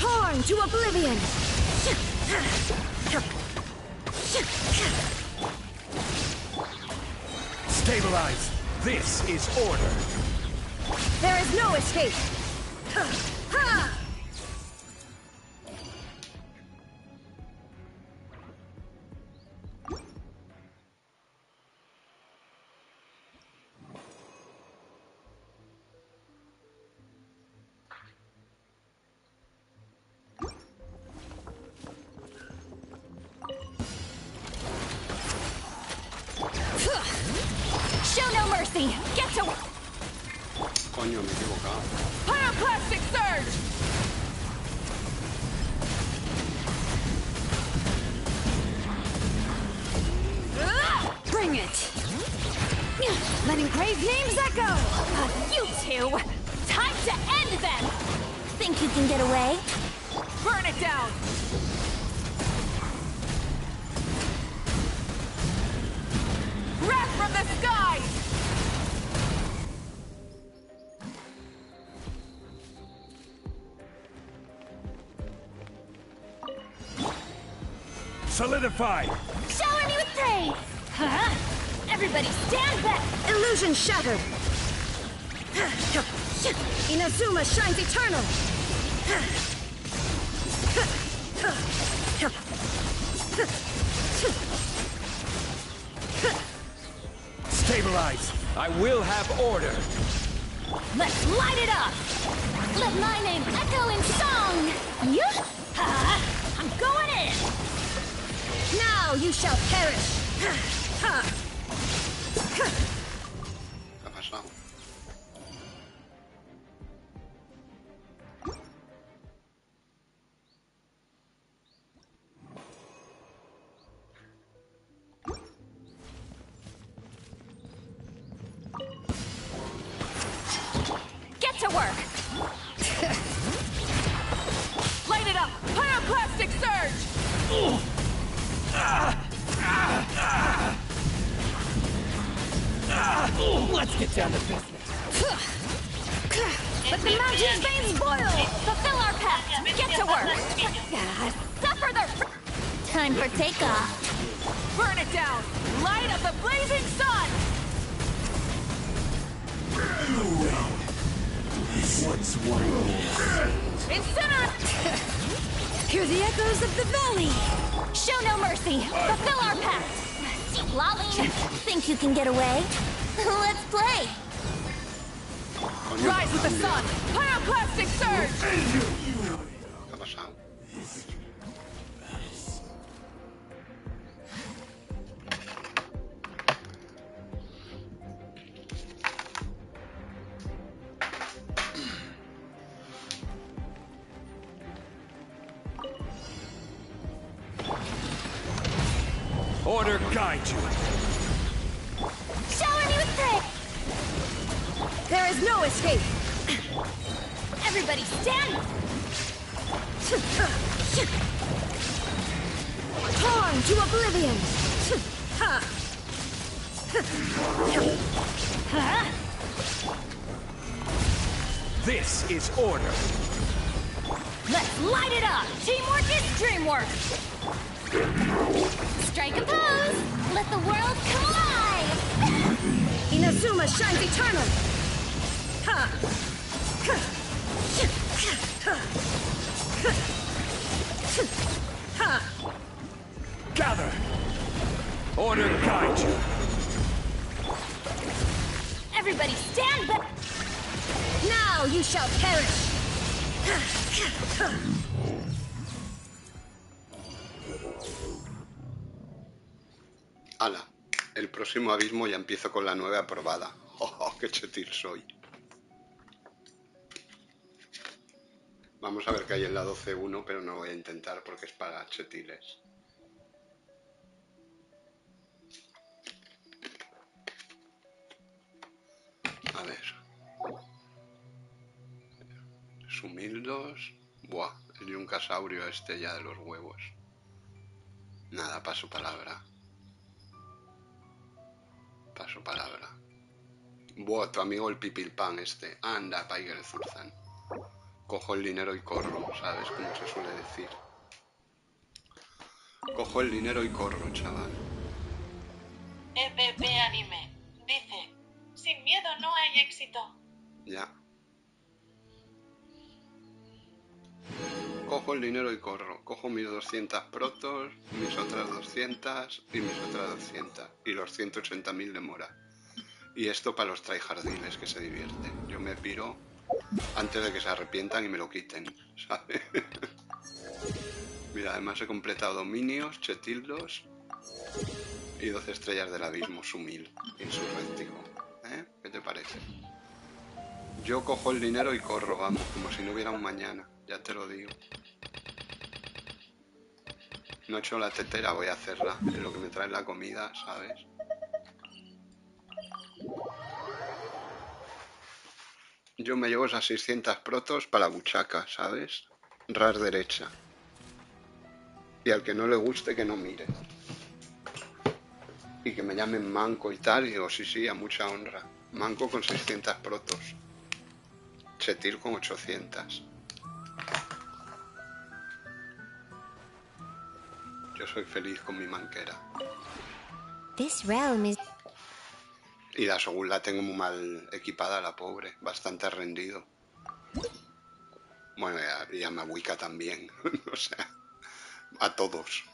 Torn to oblivion! Stabilize. This is order. There is no escape! Show no mercy! Get to... Coño, me he equivocado. Pyroclastic surge! Bring it! Let engraved names echo! You two! Time to end them! Think you can get away? Burn it down! Wrath from the skies! Solidify! Shower me with praise! Huh? Everybody stand back! Illusion shattered! Inazuma shines eternal! Stabilize! I will have order! Let's light it up! Let my name echo in song! You... Now you shall perish. ¿Qué ha pasado? Get to work! Light it up! Pyroclastic surge! Let's get down to business. Let the mountain's veins boil! Fulfill our pact! Get to work! Suffer the... Time for takeoff. Burn it down! Light of the blazing sun! What's one more? Incinerate! Hear the echoes of the valley! Show no mercy! Fulfill our pact! Lolly, think you can get away? Let's play! Rise with the sun! Pyroclastic surge! ¿Qué ha pasado? Order guide you. Shower me with praise! There is no escape! Everybody stand! Torn to oblivion! This is order. Let's light it up! Teamwork is dreamwork! Strike a pose! Let the world come alive! Inazuma shines eternal! Gather. Order guide you. Everybody stand back! Now you shall perish! Ala, el próximo abismo ya empiezo con la 9 aprobada. ¡Oh, qué chetil soy! Vamos a ver qué hay en la 12.1, pero no voy a intentar porque es para chetiles. A ver. Sumildos. Buah, el yuncasaurio este ya de los huevos. Nada, paso palabra. Paso palabra. Buah, tu amigo el pipilpán este. Anda, Tiger Zurzan. Cojo el dinero y corro, ¿sabes cómo se suele decir? Cojo el dinero y corro, chaval. EPP Anime dice: sin miedo no hay éxito. Ya. Cojo el dinero y corro. Cojo mis 200 protos, mis otras 200 y mis otras 200. Y los 180.000 de mora. Y esto para los tryhardiles que se divierten. Yo me piro antes de que se arrepientan y me lo quiten, ¿sabes? Mira, además he completado dominios, Chetil 2 y 12 estrellas del abismo, Sumil, insurréctico. ¿Eh? ¿Qué te parece? Yo cojo el dinero y corro, vamos, como si no hubiera un mañana, ya te lo digo. No he hecho la tetera, voy a hacerla, es lo que me trae la comida, ¿sabes? Yo me llevo esas 600 protos para la buchaca, ¿sabes? Ras derecha. Y al que no le guste, que no mire. Y que me llamen manco y tal, y digo, sí, sí, a mucha honra. Manco con 600 protos. Chetil con 800. Yo soy feliz con mi manquera. This realm is... Y la según la tengo muy mal equipada, la pobre. Bastante rendido. Bueno, y a Mahuika también. O sea, a todos.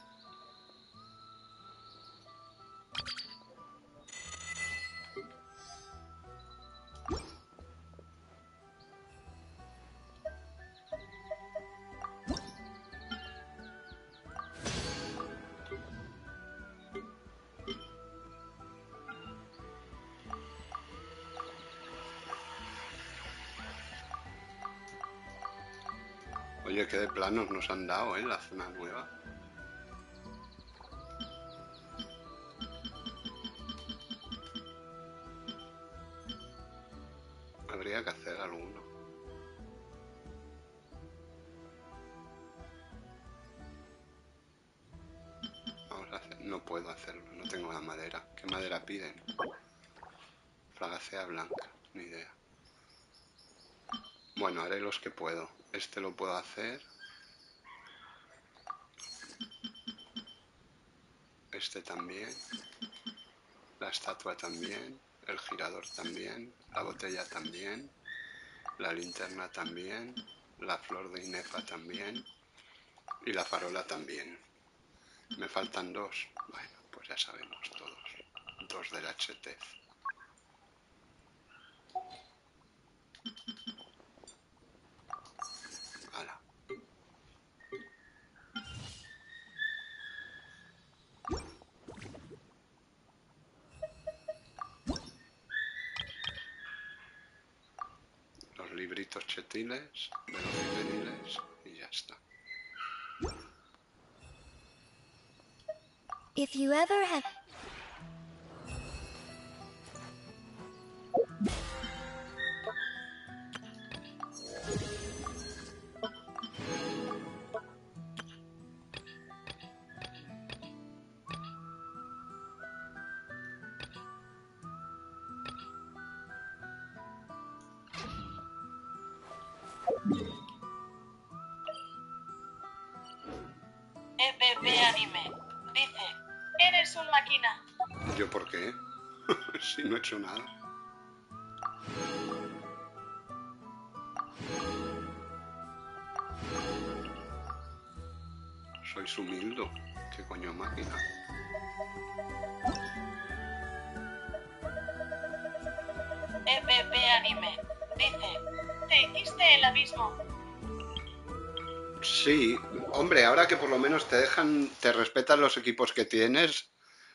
Oye, qué de planos nos han dado, la zona nueva. Habría que hacer alguno. Vamos a hacer... No puedo hacerlo, no tengo la madera. ¿Qué madera piden? Fragacea blanca, ni idea. Bueno, haré los que puedo. Este lo puedo hacer. Este también. La estatua también. El girador también. La botella también. La linterna también. La flor de Inefa también. Y la farola también. Me faltan 2. Bueno, pues ya sabemos todos. 2 del HT. Hala. Los libritos chetiles, velocipediles y ya está. If you ever have... EPP Anime. Dice, eres un máquina. ¿Yo por qué? Si no he hecho nada. Soy Sumildo. ¿Qué coño máquina? EPP Anime. Dice, te hiciste el abismo. Sí, hombre, ahora que por lo menos te dejan, te respetan los equipos que tienes,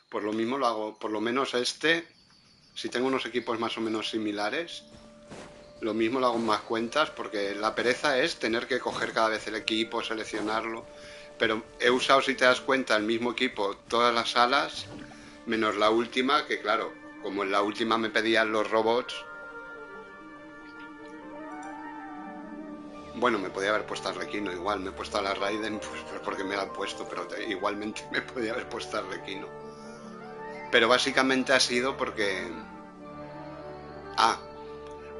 pues lo mismo lo hago, por lo menos si tengo unos equipos más o menos similares, lo mismo lo hago en más cuentas, porque la pereza es tener que coger cada vez el equipo, seleccionarlo, pero he usado, si te das cuenta, el mismo equipo todas las salas, menos la última, que claro, como en la última me pedían los robots. Bueno, me podía haber puesto a Arlequino igual, me he puesto a la Raiden pues porque me la han puesto, pero igualmente me podía haber puesto a Arlequino. Pero básicamente ha sido porque...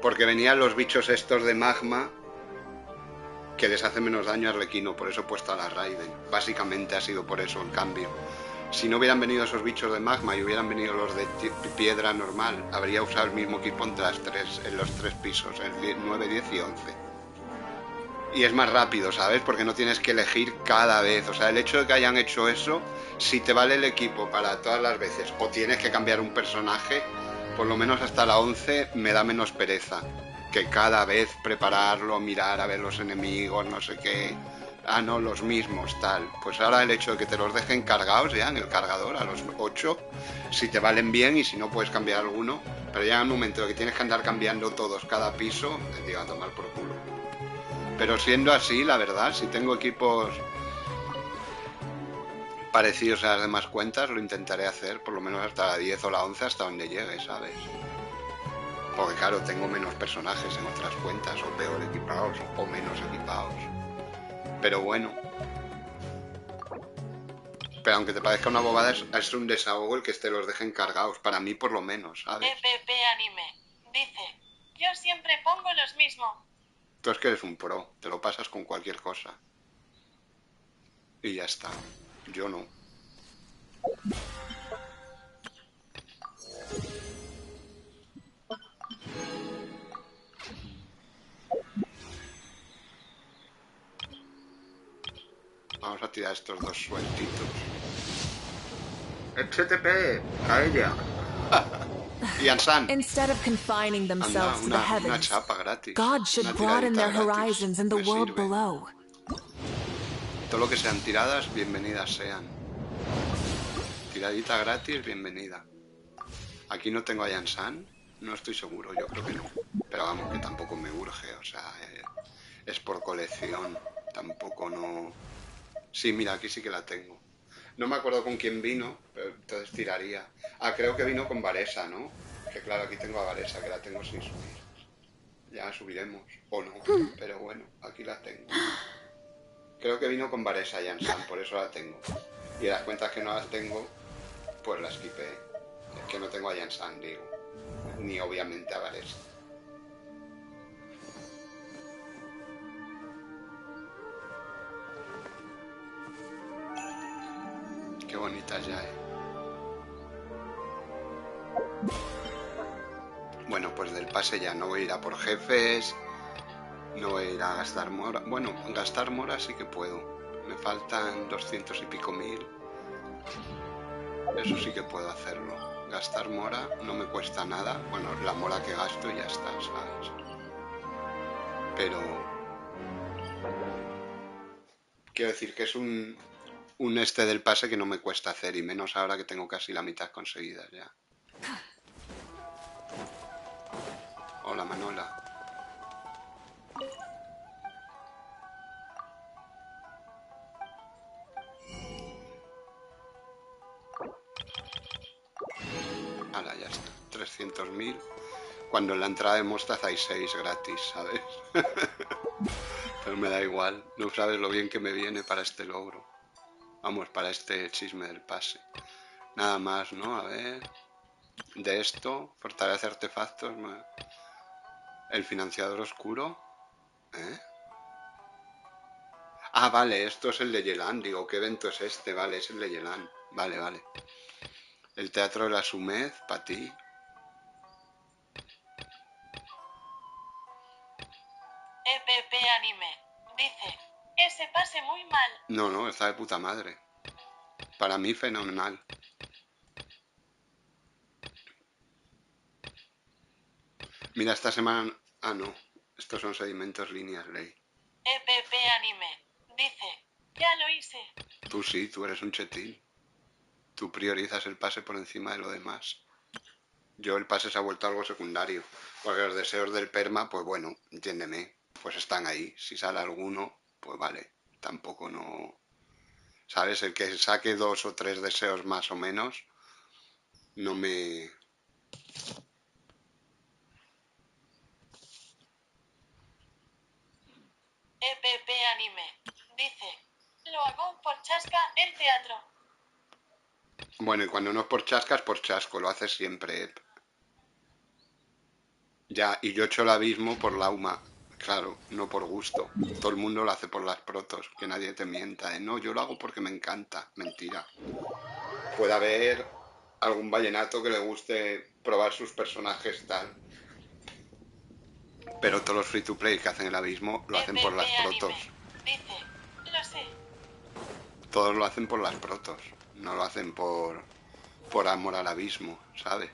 porque venían los bichos estos de magma que les hace menos daño a Arlequino, por eso he puesto a la Raiden. Básicamente ha sido por eso el cambio. Si no hubieran venido esos bichos de magma y hubieran venido los de piedra normal, habría usado el mismo equipo en los 3 pisos, el 9, 10 y 11. Y es más rápido, ¿sabes? Porque no tienes que elegir cada vez. O sea, el hecho de que hayan hecho eso, si te vale el equipo para todas las veces o tienes que cambiar un personaje, por lo menos hasta la 11 me da menos pereza. Que cada vez prepararlo, mirar a ver los enemigos, no sé qué. Ah, no, los mismos, tal. Pues ahora el hecho de que te los dejen cargados ya en el cargador a los 8, si te valen bien y si no puedes cambiar alguno. Pero ya en el momento de que tienes que andar cambiando todos cada piso, te digo a tomar por culo. Pero siendo así, la verdad, si tengo equipos parecidos a las demás cuentas, lo intentaré hacer por lo menos hasta la 10 o la 11, hasta donde llegue, ¿sabes? Porque claro, tengo menos personajes en otras cuentas, o peor equipados, o menos equipados. Pero bueno. Pero aunque te parezca una bobada, es un desahogo el que te los dejen cargados, para mí por lo menos, ¿sabes? EPP Anime. Dice, yo siempre pongo los mismos. Tú es que eres un pro, te lo pasas con cualquier cosa. Y ya está. Yo no. Vamos a tirar estos 2 sueltitos. ¡HTP! ¡A ella! Instead of confining themselves to the heavens, God should broaden their horizons in the world below. Todo lo que sean tiradas, bienvenidas sean. Tiradita gratis, bienvenida. Aquí no tengo a Yansan, no estoy seguro, yo creo que no. Pero vamos, que tampoco me urge, o sea, es por colección. tampoco no... Sí, mira, aquí sí que la tengo. No me acuerdo con quién vino, pero entonces tiraría. Ah, creo que vino con Varesa, ¿no? Que claro, aquí tengo a Varesa, que la tengo sin subir. Ya subiremos, o no, pero bueno, aquí la tengo. Creo que vino con Varesa Jansan, por eso la tengo. Y las cuentas que no las tengo, pues las quité. Es que no tengo a Jansan, digo. Ni obviamente a Varesa. Qué bonitas ya, Bueno, pues del pase ya no voy a ir a por jefes. No voy a ir a gastar mora. Bueno, gastar mora sí que puedo. Me faltan 200 y pico mil. Eso sí que puedo hacerlo. Gastar mora no me cuesta nada. Bueno, la mora que gasto y ya está, ¿sabes? Pero... quiero decir que es un este del pase que no me cuesta hacer. Y menos ahora que tengo casi la mitad conseguida ya. Hola, Manola. Ahora ya está. 300.000. Cuando en la entrada de Mostaza hay 6 gratis, ¿sabes? Pero me da igual. No sabes lo bien que me viene para este logro. Vamos, para este chisme del pase. Nada más, ¿no? A ver... De esto, fortalece artefactos... El financiador oscuro... ¿Eh? Ah, vale, esto es el de Yelan. Digo, ¿qué evento es este? Vale, es el de Yelan. Vale, vale. El teatro de la Sumez, para ti. EPP Anime. Dice, ese pase muy mal. No, no, está de puta madre. Para mí, fenomenal. Mira, esta semana... Ah, no. Estos son sedimentos líneas, ley. EPP Anime. Dice, ya lo hice. Tú sí, tú eres un chetil. Tú priorizas el pase por encima de lo demás. Yo el pase se ha vuelto algo secundario. Porque los deseos del perma, pues bueno, entiéndeme. Pues están ahí. Si sale alguno, pues vale. Tampoco no... ¿Sabes? El que saque 2 o 3 deseos más o menos, no me... EPP Anime. Dice, lo hago por chasca en teatro. Bueno, y cuando no es por chasca, es por chasco. Lo haces siempre, Ya, y yo echo el abismo por la UMA. Claro, no por gusto. Todo el mundo lo hace por las protos. Que nadie te mienta, No, yo lo hago porque me encanta. Mentira. Puede haber algún vallenato que le guste probar sus personajes tal. Pero todos los free to play que hacen el abismo lo hacen por las protos. Dice, lo sé. Todos lo hacen por las protos. No lo hacen por amor al abismo, ¿sabes?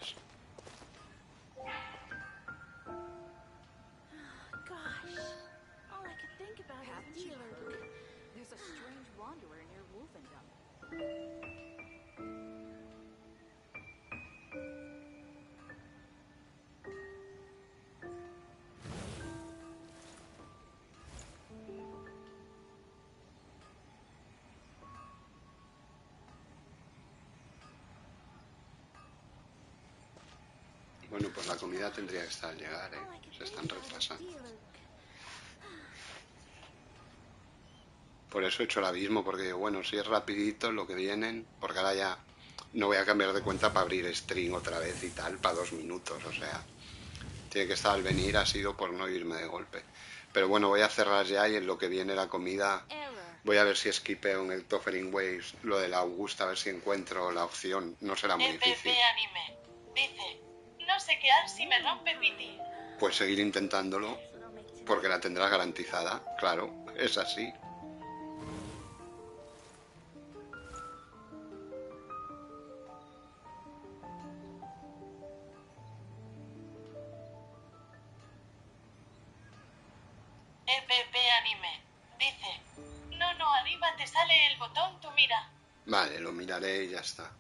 Bueno, pues la comida tendría que estar al llegar, Se están retrasando. Por eso he hecho el abismo, porque bueno, si es rapidito lo que vienen, porque ahora ya no voy a cambiar de cuenta para abrir string otra vez y tal, para 2 minutos, o sea, tiene que estar al venir, ha sido por no irme de golpe. Pero bueno, voy a cerrar ya y en lo que viene la comida, voy a ver si skipeo en el Toffering Waves lo de la Augusta, a ver si encuentro la opción, no será muy difícil. Anime. Dice, no sé qué hacer si me rompe Piti. Pues seguir intentándolo, porque la tendrás garantizada, claro, es así. EPP Anime. Dice, no, arriba te sale el botón, tú mira. Vale, lo miraré y ya está.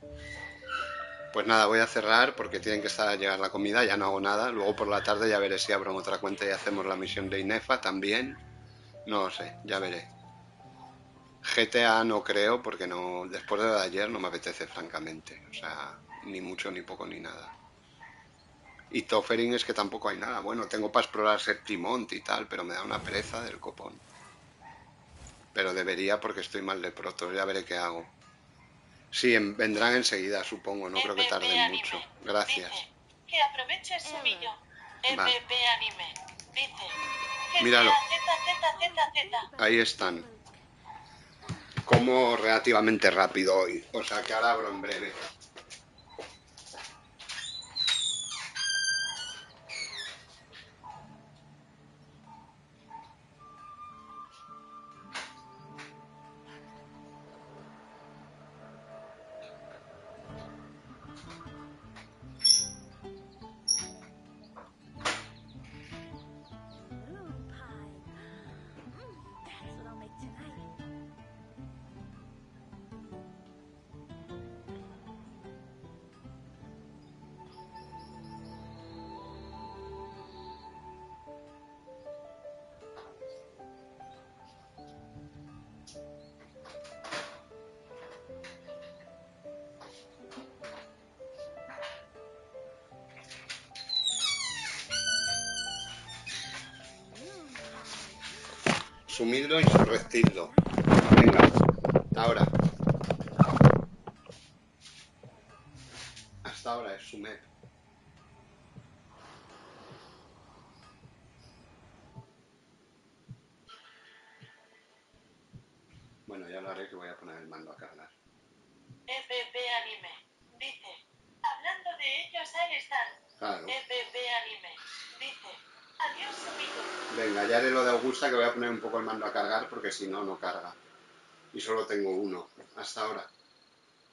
Pues nada, voy a cerrar porque tienen que estar a llegar la comida, ya no hago nada. Luego por la tarde ya veré si abro en otra cuenta y hacemos la misión de Inefa también. No lo sé, ya veré. GTA no creo, porque no, después de lo de ayer no me apetece, francamente. O sea, ni mucho, ni poco, ni nada. Y Toffering es que tampoco hay nada. Bueno, tengo para explorar Septimont y tal, pero me da una pereza del copón. Pero debería porque estoy mal de protos, ya veré qué hago. Sí, vendrán enseguida, supongo, no creo que tarden mucho. Gracias. Dice que aproveches su millón. Vale. Anime. Dice que Míralo. Z. Ahí están. Como relativamente rápido hoy. O sea que ahora abro en breve. Sumidlo y surrectidlo. Venga, ahora. Hasta ahora es sumed. Bueno, ya lo haré, que voy a poner el mando a cargar. Anime. Dice, hablando de ellos, ahí están. Claro. Anime. Dice, adiós, sumido. Venga, ya haré lo de Augusta, que voy a poner un poco el mando a cargar, porque si no, no carga. Y solo tengo uno. Hasta ahora.